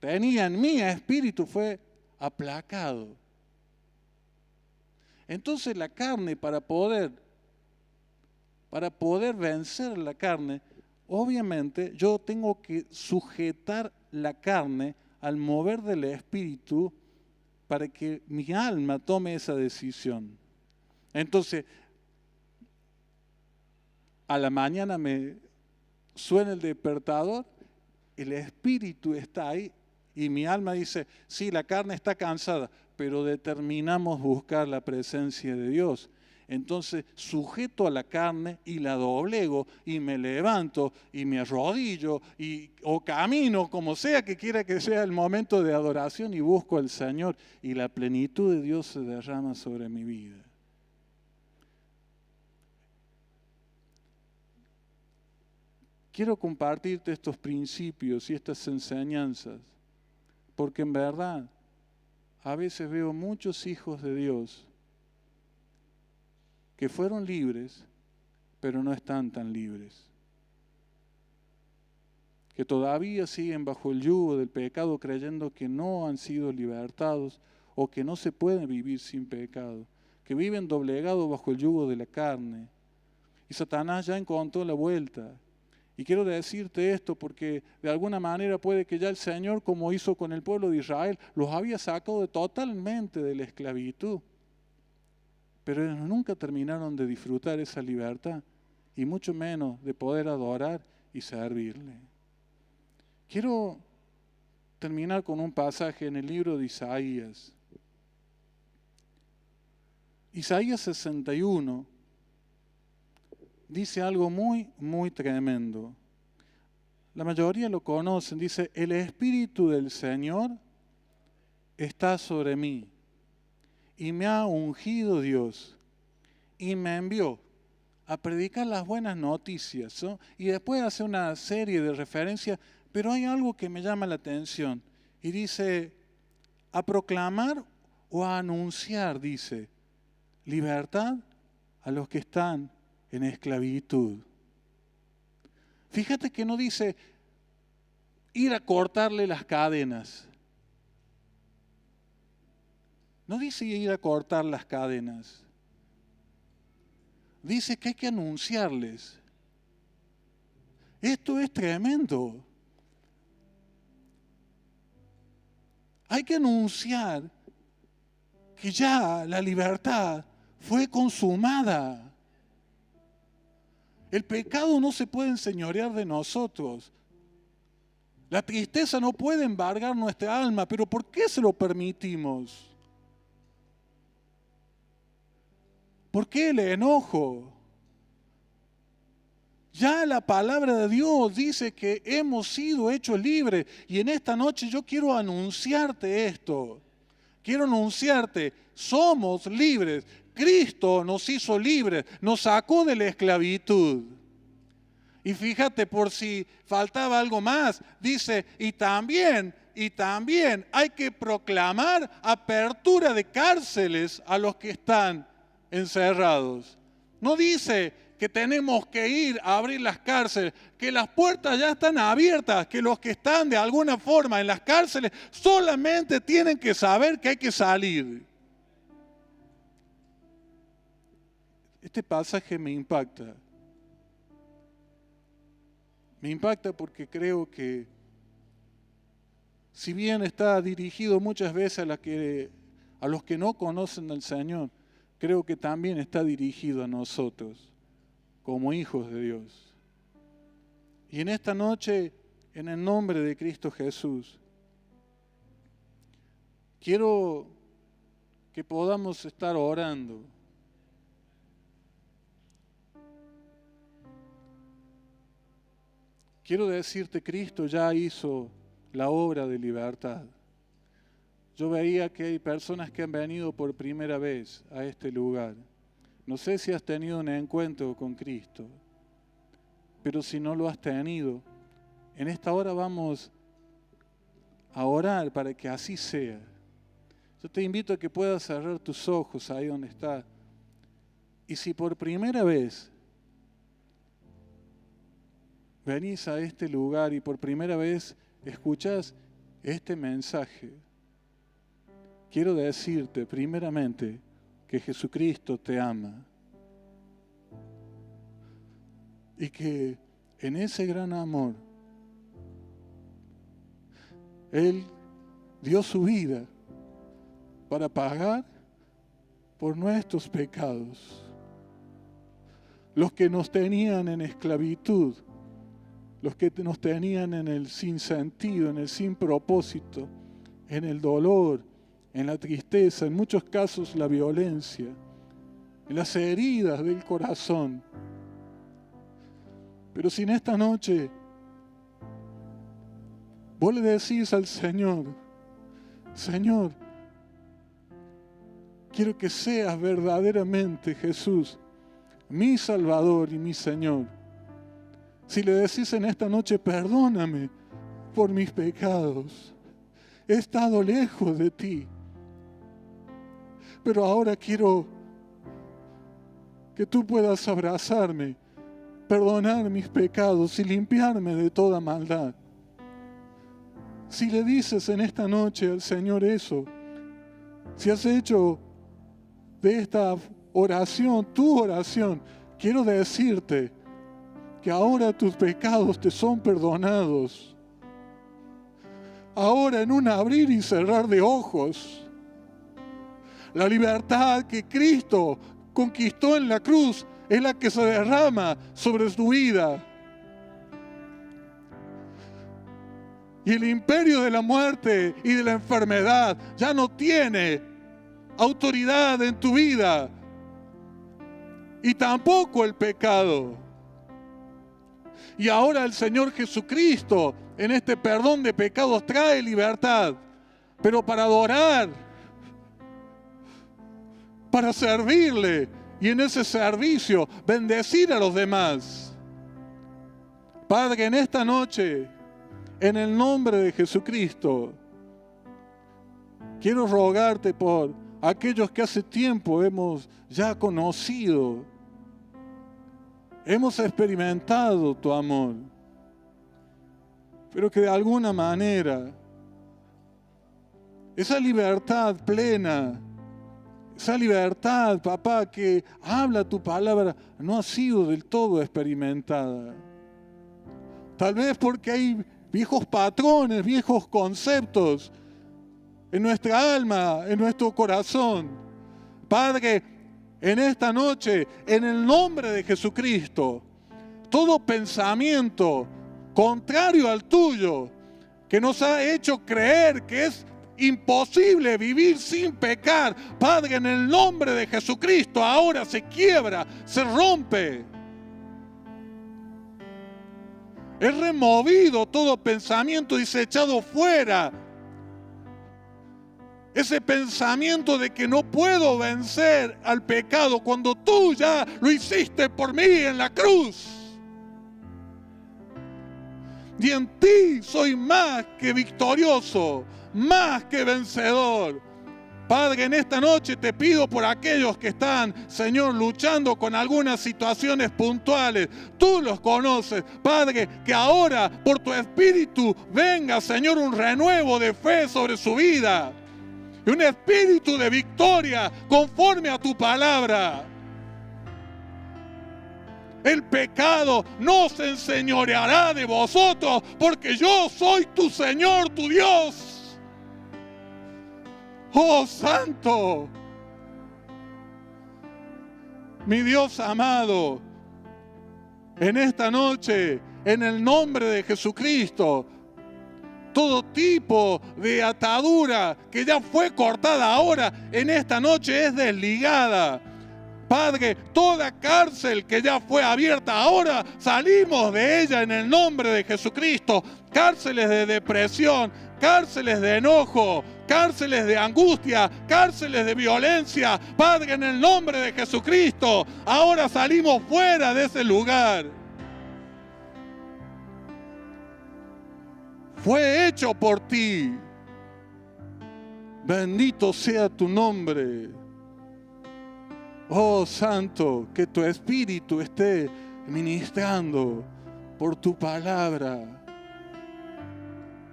tenía en mi espíritu fue aplacado. Entonces la carne, para poder vencer la carne, obviamente yo tengo que sujetar la carne al mover del Espíritu para que mi alma tome esa decisión. Entonces, a la mañana me suena el despertador, el Espíritu está ahí y mi alma dice, sí, la carne está cansada, pero determinamos buscar la presencia de Dios. Entonces sujeto a la carne y la doblego y me levanto y me arrodillo o camino, como sea que quiera que sea el momento de adoración, y busco al Señor y la plenitud de Dios se derrama sobre mi vida. Quiero compartirte estos principios y estas enseñanzas, porque en verdad a veces veo muchos hijos de Dios que fueron libres, pero no están tan libres. Que todavía siguen bajo el yugo del pecado creyendo que no han sido libertados o que no se puede vivir sin pecado. Que viven doblegados bajo el yugo de la carne. Y Satanás ya encontró la vuelta. Y quiero decirte esto porque de alguna manera puede que ya el Señor, como hizo con el pueblo de Israel, los había sacado totalmente de la esclavitud. Pero ellos nunca terminaron de disfrutar esa libertad y mucho menos de poder adorar y servirle. Quiero terminar con un pasaje en el libro de Isaías. Isaías 61 dice algo muy, muy tremendo. La mayoría lo conocen. Dice, el Espíritu del Señor está sobre mí. Y me ha ungido Dios y me envió a predicar las buenas noticias, ¿no? Y después hace una serie de referencias, pero hay algo que me llama la atención. Y dice, a proclamar o a anunciar, dice, libertad a los que están en esclavitud. Fíjate que no dice ir a cortarle las cadenas. No dice ir a cortar las cadenas. Dice que hay que anunciarles. Esto es tremendo. Hay que anunciar que ya la libertad fue consumada. El pecado no se puede enseñorear de nosotros. La tristeza no puede embargar nuestra alma, pero ¿por qué se lo permitimos? ¿Por qué el enojo? Ya la palabra de Dios dice que hemos sido hechos libres y en esta noche yo quiero anunciarte esto. Quiero anunciarte, somos libres. Cristo nos hizo libres, nos sacó de la esclavitud. Y fíjate, por si faltaba algo más, dice, y también hay que proclamar apertura de cárceles a los que están encerrados. No dice que tenemos que ir a abrir las cárceles, que las puertas ya están abiertas, que los que están de alguna forma en las cárceles solamente tienen que saber que hay que salir. Este pasaje me impacta. Me impacta porque creo que, si bien está dirigido muchas veces a los que no conocen al Señor, creo que también está dirigido a nosotros, como hijos de Dios. Y en esta noche, en el nombre de Cristo Jesús, quiero que podamos estar orando. Quiero decirte, Cristo ya hizo la obra de libertad. Yo veía que hay personas que han venido por primera vez a este lugar. No sé si has tenido un encuentro con Cristo, pero si no lo has tenido, en esta hora vamos a orar para que así sea. Yo te invito a que puedas cerrar tus ojos ahí donde estás. Y si por primera vez venís a este lugar y por primera vez escuchás este mensaje, quiero decirte primeramente, que Jesucristo te ama. Y que en ese gran amor, Él dio su vida para pagar por nuestros pecados. Los que nos tenían en esclavitud, los que nos tenían en el sinsentido, en el sin propósito, en el dolor, en la tristeza, en muchos casos la violencia, en las heridas del corazón. Pero si en esta noche vos le decís al Señor, Señor, quiero que seas verdaderamente, Jesús, mi Salvador y mi Señor. Si le decís en esta noche, perdóname por mis pecados, he estado lejos de ti, pero ahora quiero que tú puedas abrazarme, perdonar mis pecados y limpiarme de toda maldad. Si le dices en esta noche al Señor eso, si has hecho de esta oración tu oración, quiero decirte que ahora tus pecados te son perdonados. Ahora en un abrir y cerrar de ojos, la libertad que Cristo conquistó en la cruz es la que se derrama sobre tu vida. Y el imperio de la muerte y de la enfermedad ya no tiene autoridad en tu vida. Y tampoco el pecado. Y ahora el Señor Jesucristo en este perdón de pecados trae libertad. Pero para adorar, para servirle y en ese servicio bendecir a los demás. Padre, en esta noche, en el nombre de Jesucristo, quiero rogarte por aquellos que hace tiempo hemos ya conocido, hemos experimentado tu amor, pero que de alguna manera esa libertad plena, esa libertad, papá, que habla tu palabra, no ha sido del todo experimentada. Tal vez porque hay viejos patrones, viejos conceptos en nuestra alma, en nuestro corazón. Padre, en esta noche, en el nombre de Jesucristo, todo pensamiento contrario al tuyo, que nos ha hecho creer que es imposible vivir sin pecar, Padre, en el nombre de Jesucristo, ahora se quiebra, se rompe. Es removido todo pensamiento y es echado fuera. Ese pensamiento de que no puedo vencer al pecado cuando tú ya lo hiciste por mí en la cruz. Y en ti soy más que victorioso, más que vencedor. Padre, en esta noche te pido por aquellos que están, Señor, luchando con algunas situaciones puntuales. Tú los conoces. Padre, que ahora por tu Espíritu venga, Señor, un renuevo de fe sobre su vida. Y un espíritu de victoria conforme a tu palabra. El pecado no se enseñoreará de vosotros, porque yo soy tu Señor, tu Dios. ¡Oh, Santo! Mi Dios amado, en esta noche, en el nombre de Jesucristo, todo tipo de atadura que ya fue cortada ahora, en esta noche es desligada. Padre, toda cárcel que ya fue abierta, ahora salimos de ella en el nombre de Jesucristo. Cárceles de depresión, cárceles de enojo, cárceles de angustia, cárceles de violencia. Padre, en el nombre de Jesucristo, ahora salimos fuera de ese lugar. Fue hecho por ti. Bendito sea tu nombre. Oh, Santo, que tu Espíritu esté ministrando por tu palabra.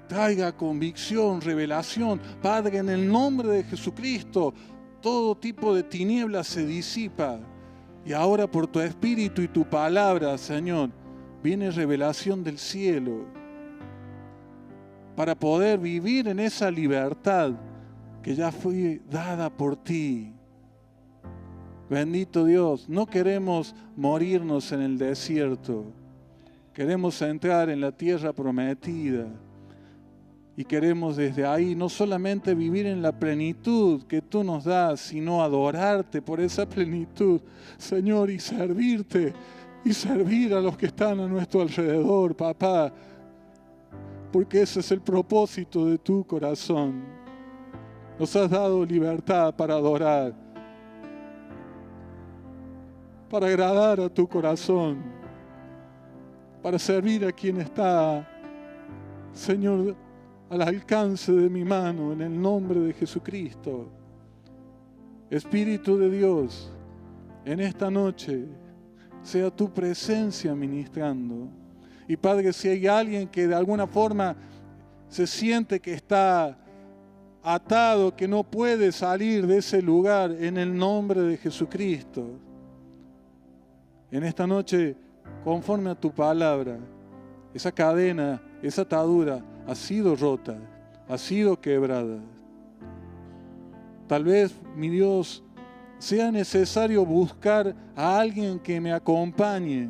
Traiga convicción, revelación. Padre, en el nombre de Jesucristo, todo tipo de tinieblas se disipa. Y ahora por tu Espíritu y tu palabra, Señor, viene revelación del cielo para poder vivir en esa libertad que ya fue dada por ti. Bendito Dios, no queremos morirnos en el desierto. Queremos entrar en la tierra prometida. Y queremos desde ahí no solamente vivir en la plenitud que tú nos das, sino adorarte por esa plenitud, Señor, y servirte y servir a los que están a nuestro alrededor, papá, porque ese es el propósito de tu corazón. Nos has dado libertad para adorar, para agradar a tu corazón, para servir a quien está, Señor, al alcance de mi mano, en el nombre de Jesucristo. Espíritu de Dios, en esta noche sea tu presencia ministrando. Y Padre, si hay alguien que de alguna forma se siente que está atado, que no puede salir de ese lugar, en el nombre de Jesucristo, en esta noche, conforme a tu palabra, esa cadena, esa atadura ha sido rota, ha sido quebrada. Tal vez, mi Dios, sea necesario buscar a alguien que me acompañe.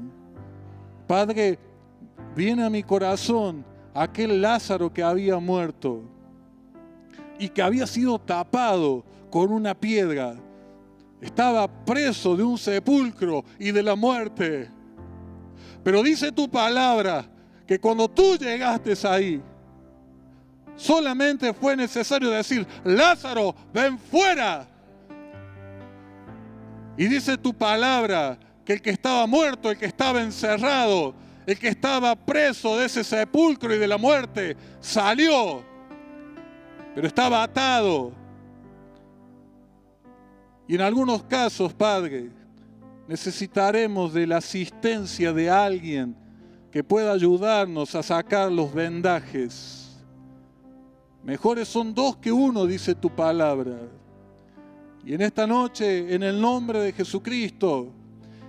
Padre, viene a mi corazón aquel Lázaro que había muerto y que había sido tapado con una piedra. Estaba preso de un sepulcro y de la muerte. Pero dice tu palabra que cuando tú llegaste ahí, solamente fue necesario decir: Lázaro, ven fuera. Y dice tu palabra que el que estaba muerto, el que estaba encerrado, el que estaba preso de ese sepulcro y de la muerte, salió, pero estaba atado. Y en algunos casos, Padre, necesitaremos de la asistencia de alguien que pueda ayudarnos a sacar los vendajes. Mejores son dos que uno, dice tu palabra. Y en esta noche, en el nombre de Jesucristo,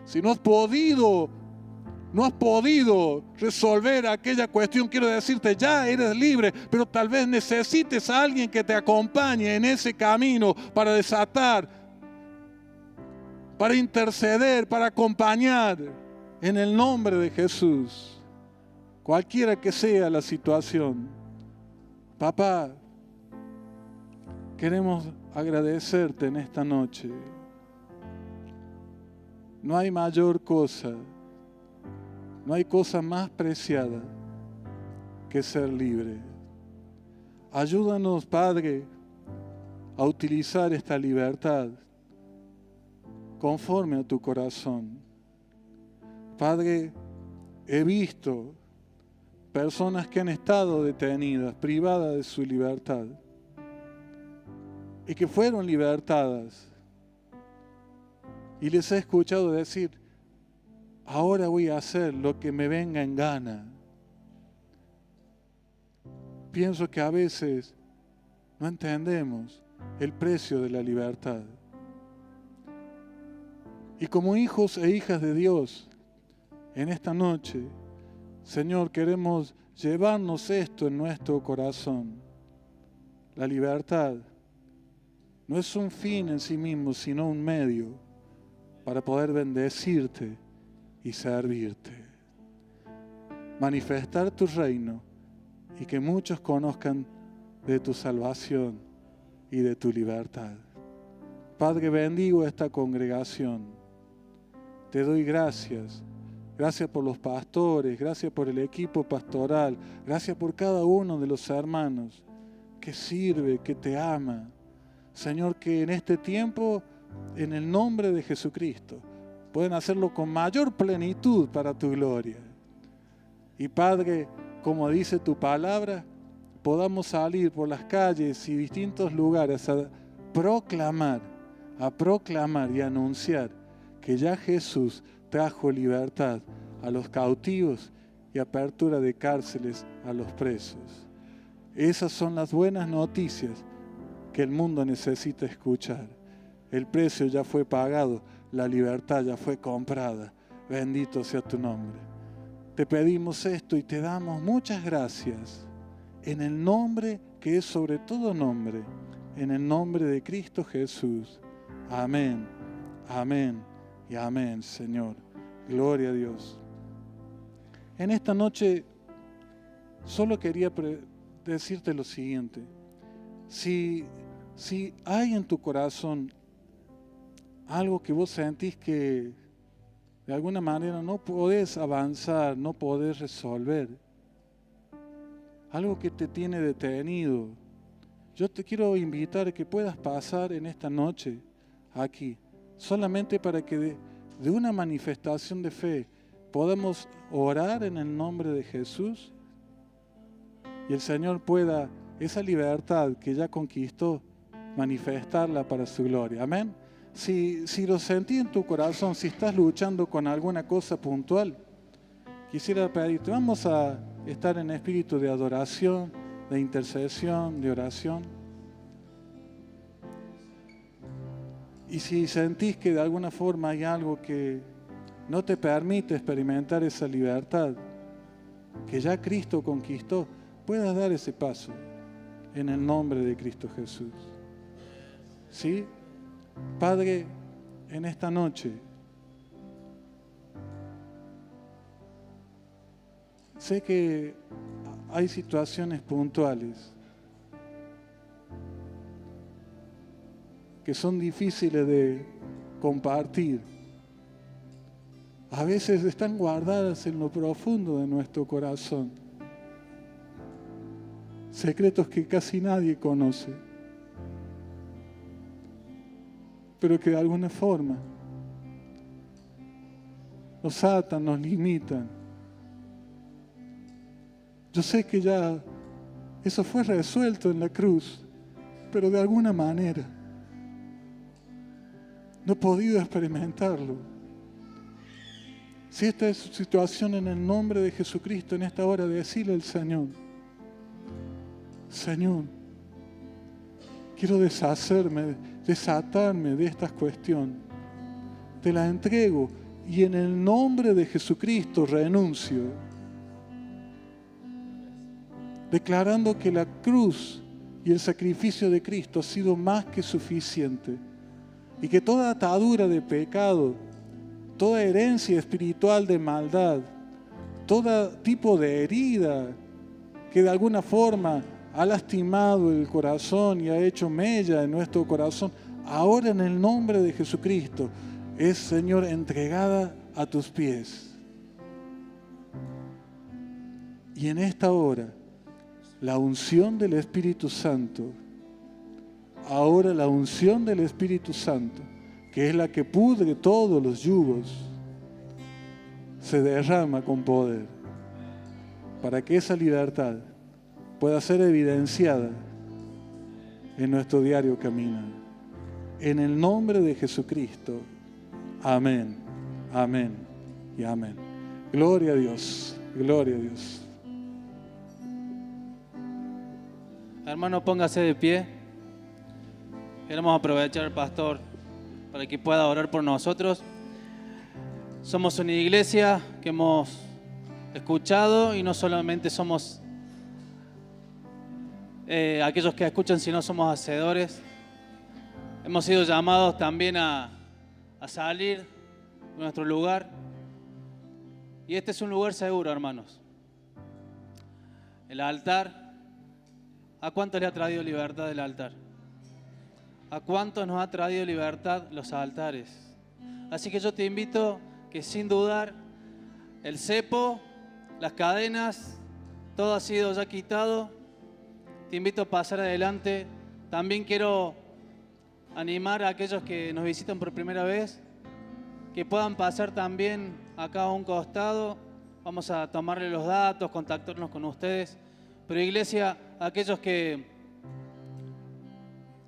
si no has podido resolver aquella cuestión, quiero decirte, ya eres libre, pero tal vez necesites a alguien que te acompañe en ese camino para desatar, para interceder, para acompañar, en el nombre de Jesús, cualquiera que sea la situación. Papá, queremos agradecerte en esta noche. No hay mayor cosa, no hay cosa más preciada que ser libre. Ayúdanos, Padre, a utilizar esta libertad conforme a tu corazón. Padre, he visto personas que han estado detenidas, privadas de su libertad, y que fueron libertadas. Y les he escuchado decir: ahora voy a hacer lo que me venga en gana. Pienso que a veces no entendemos el precio de la libertad. Y como hijos e hijas de Dios, en esta noche, Señor, queremos llevarnos esto en nuestro corazón. La libertad no es un fin en sí mismo, sino un medio para poder bendecirte y servirte. Manifestar tu reino y que muchos conozcan de tu salvación y de tu libertad. Padre, bendigo esta congregación. Te doy gracias. Gracias por los pastores, gracias por el equipo pastoral, gracias por cada uno de los hermanos que sirve, que te ama. Señor, que en este tiempo, en el nombre de Jesucristo, pueden hacerlo con mayor plenitud para tu gloria. Y Padre, como dice tu palabra, podamos salir por las calles y distintos lugares a proclamar y anunciar que ya Jesús trajo libertad a los cautivos y apertura de cárceles a los presos. Esas son las buenas noticias que el mundo necesita escuchar. el precio ya fue pagado, la libertad ya fue comprada. Bendito sea tu nombre. Te pedimos esto y te damos muchas gracias en el nombre que es sobre todo nombre, en el nombre de Cristo Jesús. Amén, amén y amén, Señor. Gloria a Dios. En esta noche solo quería decirte lo siguiente. Si hay en tu corazón algo que vos sentís que de alguna manera no podés avanzar, no podés resolver, algo que te tiene detenido, yo te quiero invitar a que puedas pasar en esta noche aquí, solamente para que de una manifestación de fe podamos orar en el nombre de Jesús y el Señor pueda esa libertad que ya conquistó manifestarla para su gloria. Amén. Si lo sentí en tu corazón, si estás luchando con alguna cosa puntual, quisiera pedirte, vamos a estar en espíritu de adoración, de intercesión, de oración. Y si sentís que de alguna forma hay algo que no te permite experimentar esa libertad que ya Cristo conquistó, puedas dar ese paso en el nombre de Cristo Jesús. ¿Sí? Padre, en esta noche, sé que hay situaciones puntuales que son difíciles de compartir. A veces están guardadas en lo profundo de nuestro corazón. Secretos que casi nadie conoce, pero que de alguna forma nos atan, nos limitan. Yo sé que ya eso fue resuelto en la cruz, pero de alguna manera no he podido experimentarlo. Si esta es su situación, en el nombre de Jesucristo, en esta hora, decirle al Señor: Señor, quiero deshacerme, desatarme de esta cuestión. Te la entrego y en el nombre de Jesucristo renuncio, declarando que la cruz y el sacrificio de Cristo ha sido más que suficiente y que toda atadura de pecado, toda herencia espiritual de maldad, todo tipo de herida que de alguna forma ha lastimado el corazón y ha hecho mella en nuestro corazón, ahora en el nombre de Jesucristo es, Señor, entregada a tus pies. Y en esta hora, la unción del Espíritu Santo, ahora la unción del Espíritu Santo, que es la que pudre todos los yugos, se derrama con poder para que esa libertad pueda ser evidenciada en nuestro diario caminar. En el nombre de Jesucristo. Amén, amén y amén. Gloria a Dios, gloria a Dios. Hermano, póngase de pie. Queremos aprovechar al pastor para que pueda orar por nosotros. Somos una iglesia que hemos escuchado y no solamente somos aquellos que escuchan, sino somos hacedores. Hemos sido llamados también a salir de nuestro lugar. Y este es un lugar seguro, hermanos. El altar. ¿A cuántos le ha traído libertad el altar? ¿A cuántos nos ha traído libertad los altares? Así que yo te invito que sin dudar el cepo, las cadenas, todo ha sido ya quitado. Te invito a pasar adelante. También quiero animar a aquellos que nos visitan por primera vez que puedan pasar también acá a un costado. Vamos a tomarle los datos, contactarnos con ustedes. Pero iglesia, aquellos que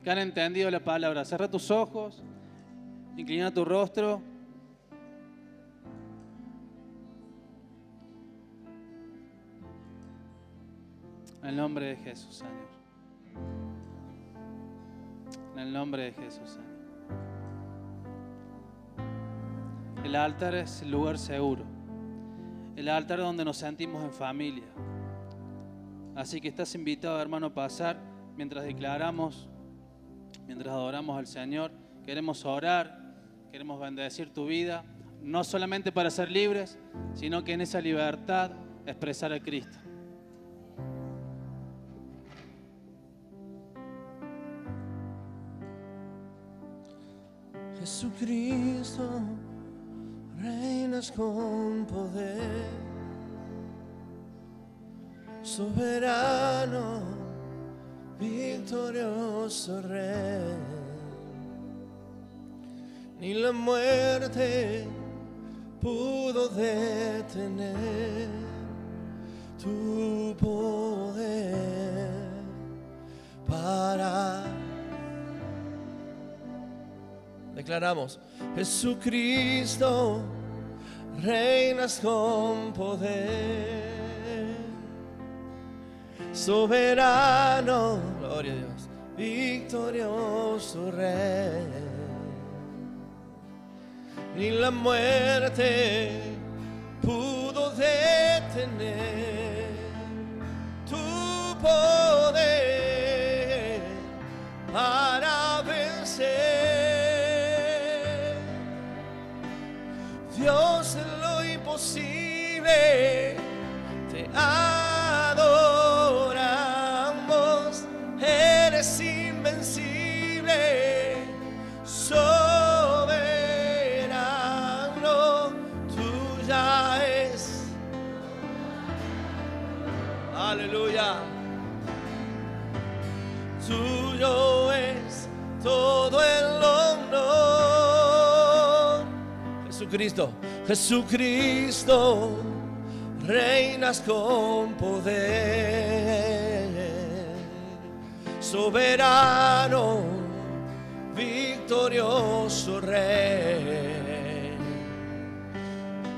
han entendido la palabra, cerra tus ojos, inclina tu rostro. En el nombre de Jesús, Señor. En el nombre de Jesús, Señor. El altar es el lugar seguro. El altar donde nos sentimos en familia. Así que estás invitado, hermano, a pasar mientras declaramos, mientras adoramos al Señor. Queremos orar, queremos bendecir tu vida, no solamente para ser libres, sino que en esa libertad expresar a Cristo. Jesucristo, reinas con poder, soberano, victorioso Rey. Ni la muerte pudo detener tu poder para. Declaramos: Jesucristo, reinas con poder, soberano, gloria a Dios, victorioso Rey. Ni la muerte pudo detener tu poder para vencer. Dios, en lo imposible te adoramos. Eres invencible, soberano, tuya es. Aleluya. Tuyo es todo el honor. Jesucristo, Jesucristo, reinas con poder, soberano, victorioso Rey.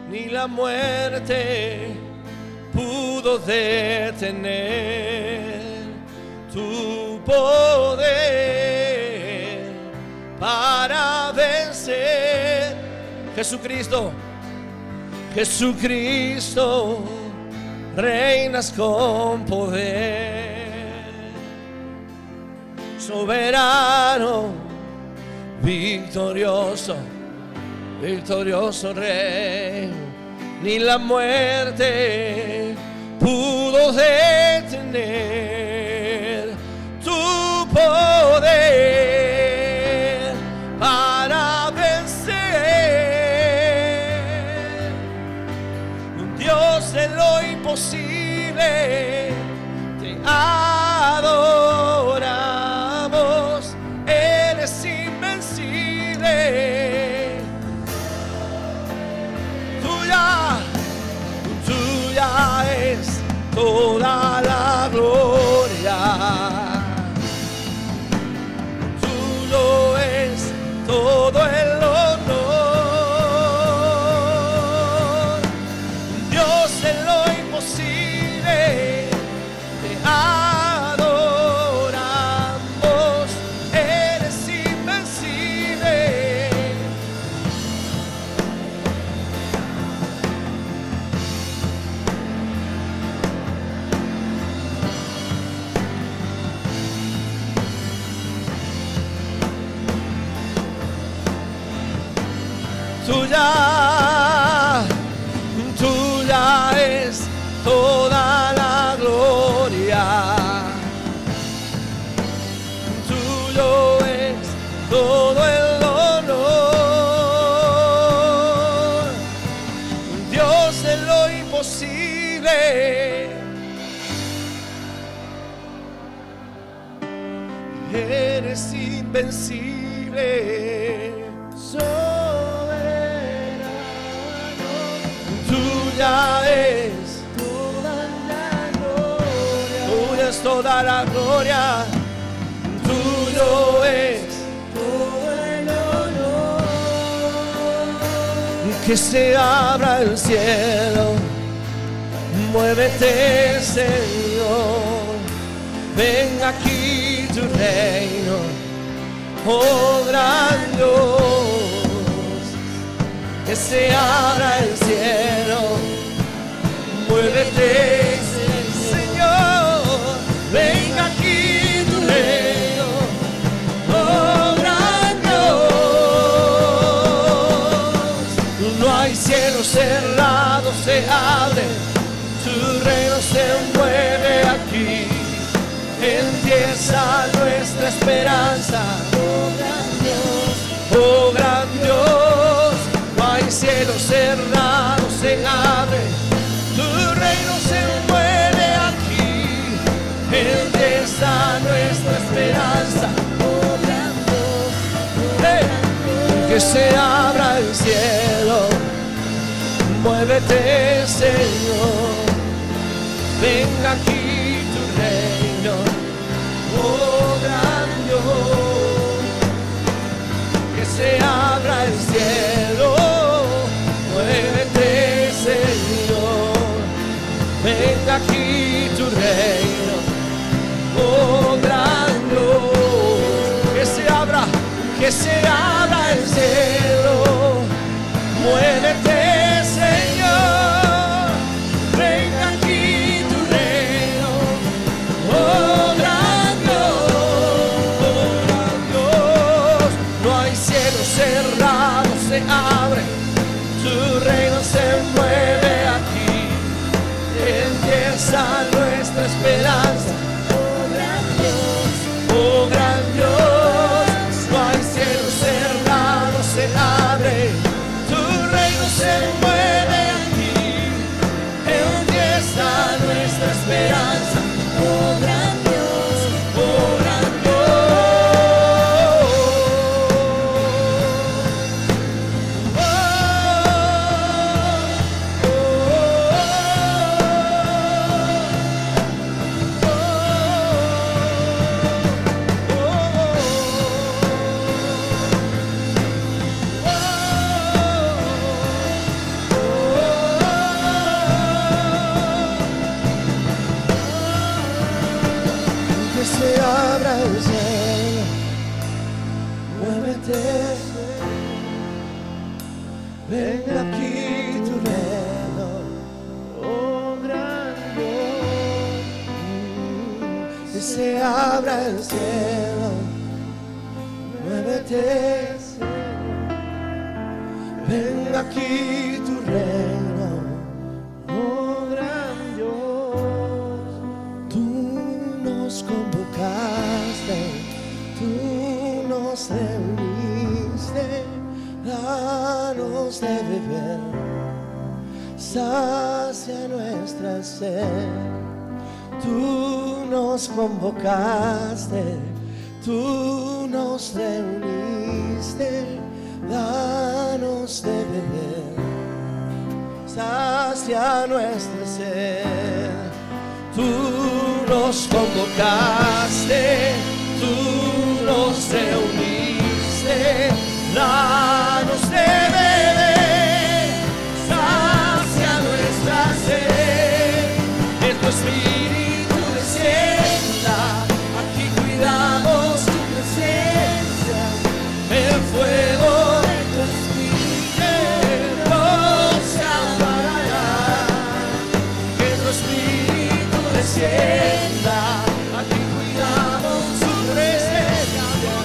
Ni la muerte pudo detener tu poder para vencer. Jesucristo, Jesucristo, reinas con poder, soberano, victorioso, victorioso Rey. Ni la muerte pudo detener tu poder para vencer. Dios, de lo imposible te adoramos. Eres invencible. Tuya es toda la gloria. Tuyo es todo el honor. Dios, en lo imposible te adoramos. Eres invencible. Tuya es toda la gloria. Tuyo es todo el honor. Dios, de lo imposible, eres invencible. Tuya es toda la gloria. Tuya es toda la gloria. Tuyo es todo el honor. Que se abra el cielo. Muévete, Señor. Venga aquí tu reino. Oh gran Dios. Que se abra el cielo. Muévete, Señor, venga aquí tu reino. Oh, gran Dios, no hay cielo cerrado, se abre, tu reino se mueve aquí. Empieza nuestra esperanza. Oh gran Dios, no hay cielo cerrado, se abre, tu reino se mueve aquí. Empieza nuestra esperanza. Oh gran Dios, que se abra el cielo. Muévete, Señor, venga aquí tu reino. Oh gran Dios, que se abra el cielo. Muévete, Señor, venga aquí tu reino. Oh gran Dios, que se abra el cielo. Muévete, Señor, venga aquí tu reino. Oh gran Dios, no hay cielo cerrado, se abre, tu reino se mueve aquí. Empieza nuestra esperanza. Oh gran Dios, no hay cielo cerrado, se abre, tu reino se mueve aquí. Empieza nuestra esperanza. Oh gran Dios, oh gran que se abra el cielo. Muévete, venga aquí tu reino. Oh gran Dios, que se abra el cielo. Muévete, venga aquí tu reino. Oh gran Dios, tú nos convocaste, tú nos reuniste, danos de beber, sacia nuestra sed. Tú nos convocaste, tú nos reuniste, danos de beber, sacia nuestra sed. Tú nos convocaste, tú nos reuniste, danos de beber, sacia nuestra sed. Que tu espíritu descienda, aquí cuidamos tu presencia, el fuego de tu espíritu no se apagará. Que tu espíritu descienda, aquí cuidamos su presencia,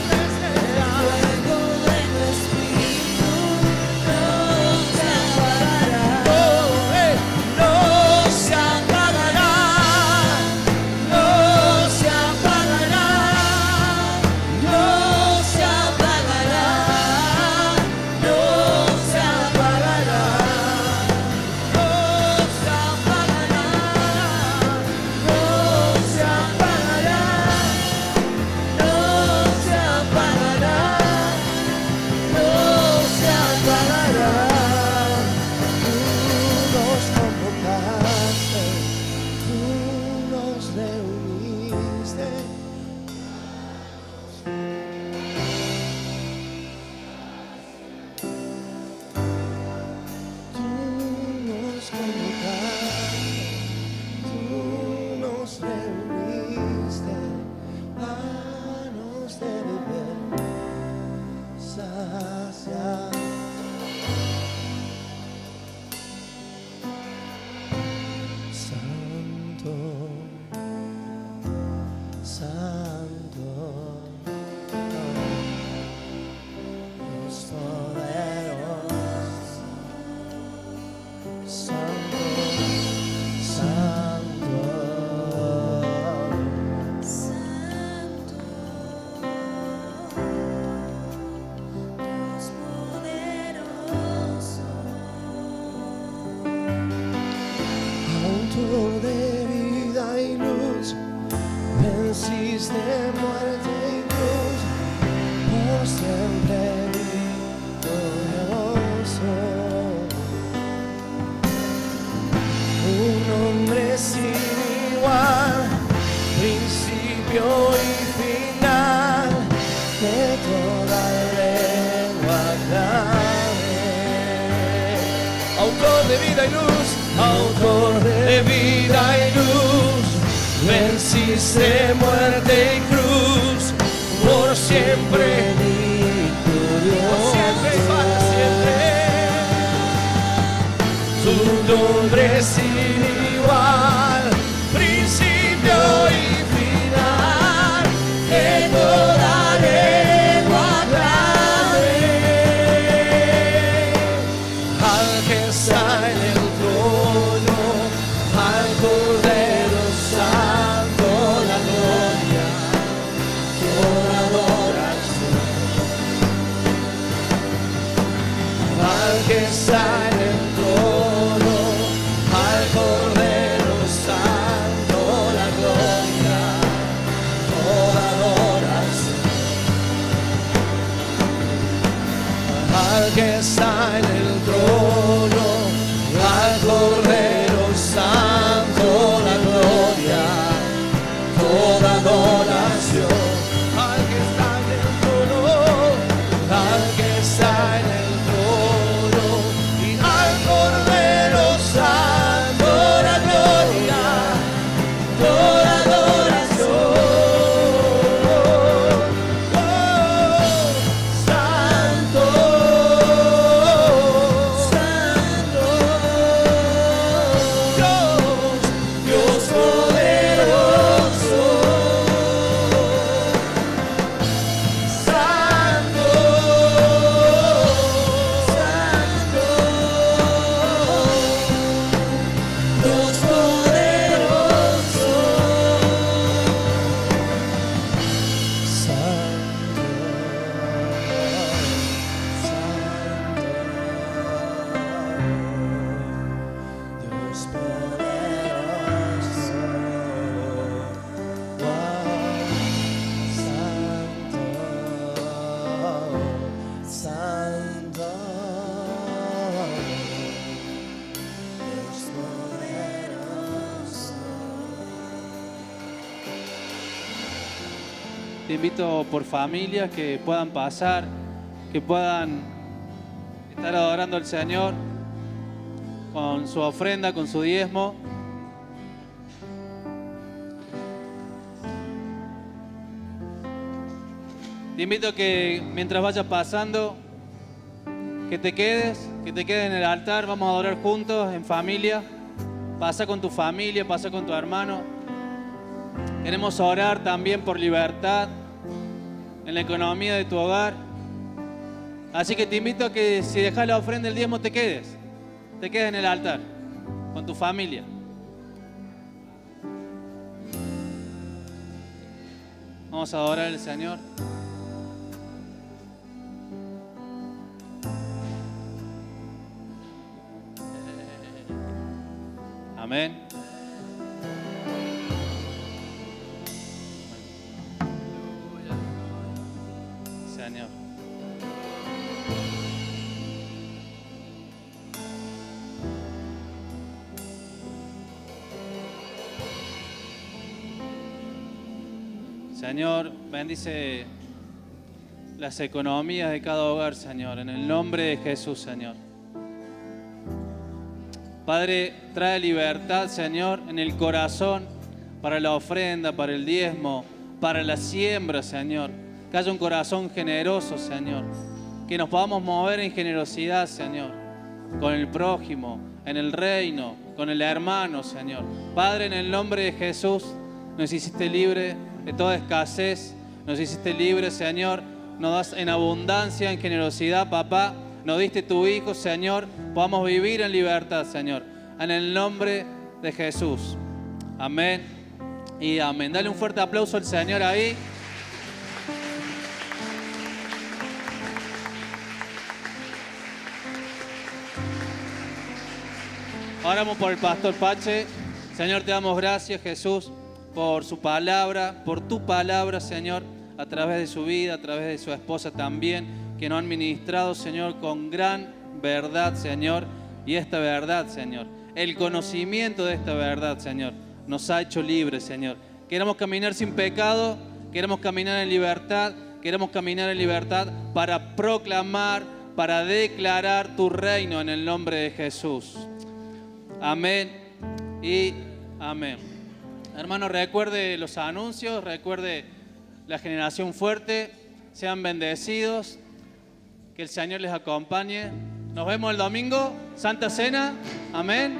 el fuego de tu espíritu no se apagará. No se apagará, no se apagará, no se apagará, no se apagará, no se apagará, no se apagará, no se apagará, no se apagará. Tú nos convocaste, tú nos reuniste. Tú nos convocaste, tú nos reuniste, danos de beber, sacia autor de vida y luz, autor de vida y luz. Venciste muerte y cruz, por siempre victorioso. Por siempre y para siempre. Tu nombre es sin igual, principio y final, que toda lengua aclame al que está en el trono, al Cordero Santo, la gloria, toda adoración, al que está en el trono, al Cordero Santo, la gloria, toda adoración, al que está en el trono, al Cordero Santo, la gloria, toda adoración, al que está en el trono, al que está en el trono, y al Cordero Santo, la gloria, toda adoración. Oh, Santo, Santo, Dios poderoso. Santo, Santo, Dios poderoso. Dios poderoso, Santo, Santo, Dios poderoso. Te invito por familias que puedan pasar, que puedan estar adorando al Señor con su ofrenda, con su diezmo. Te invito a que mientras vayas pasando, que te quedes en el altar. Vamos a adorar juntos, en familia. Pasa con tu familia, pasa con tu hermano. Queremos orar también por libertad en la economía de tu hogar. Así que te invito a que si dejas la ofrenda del diezmo te quedes en el altar con tu familia. Vamos a adorar al Señor. Amén. Señor. Señor, bendice las economías de cada hogar, Señor, en el nombre de Jesús, Señor. Padre, trae libertad, Señor, en el corazón para la ofrenda, para el diezmo, para la siembra, Señor. Que haya un corazón generoso, Señor. Que nos podamos mover en generosidad, Señor, con el prójimo, en el reino, con el hermano, Señor. Padre, en el nombre de Jesús, nos hiciste libre de toda escasez. Nos hiciste libre, Señor. Nos das en abundancia, en generosidad, papá. Nos diste tu Hijo, Señor. Podamos vivir en libertad, Señor. En el nombre de Jesús. Amén y amén. Dale un fuerte aplauso al Señor ahí. Oramos por el pastor Pache. Señor, te damos gracias, Jesús, por su palabra, por tu palabra, Señor, a través de su vida, a través de su esposa también, que nos han ministrado, Señor, con gran verdad, Señor. Y esta verdad, Señor, el conocimiento de esta verdad, Señor, nos ha hecho libres, Señor. Queremos caminar sin pecado, queremos caminar en libertad, queremos caminar en libertad para proclamar para declarar tu reino en el nombre de Jesús. Amén y amén. Hermano, recuerde los anuncios, recuerde la generación fuerte. Sean bendecidos. Que el Señor les acompañe. Nos vemos el domingo, Santa Cena. Amén.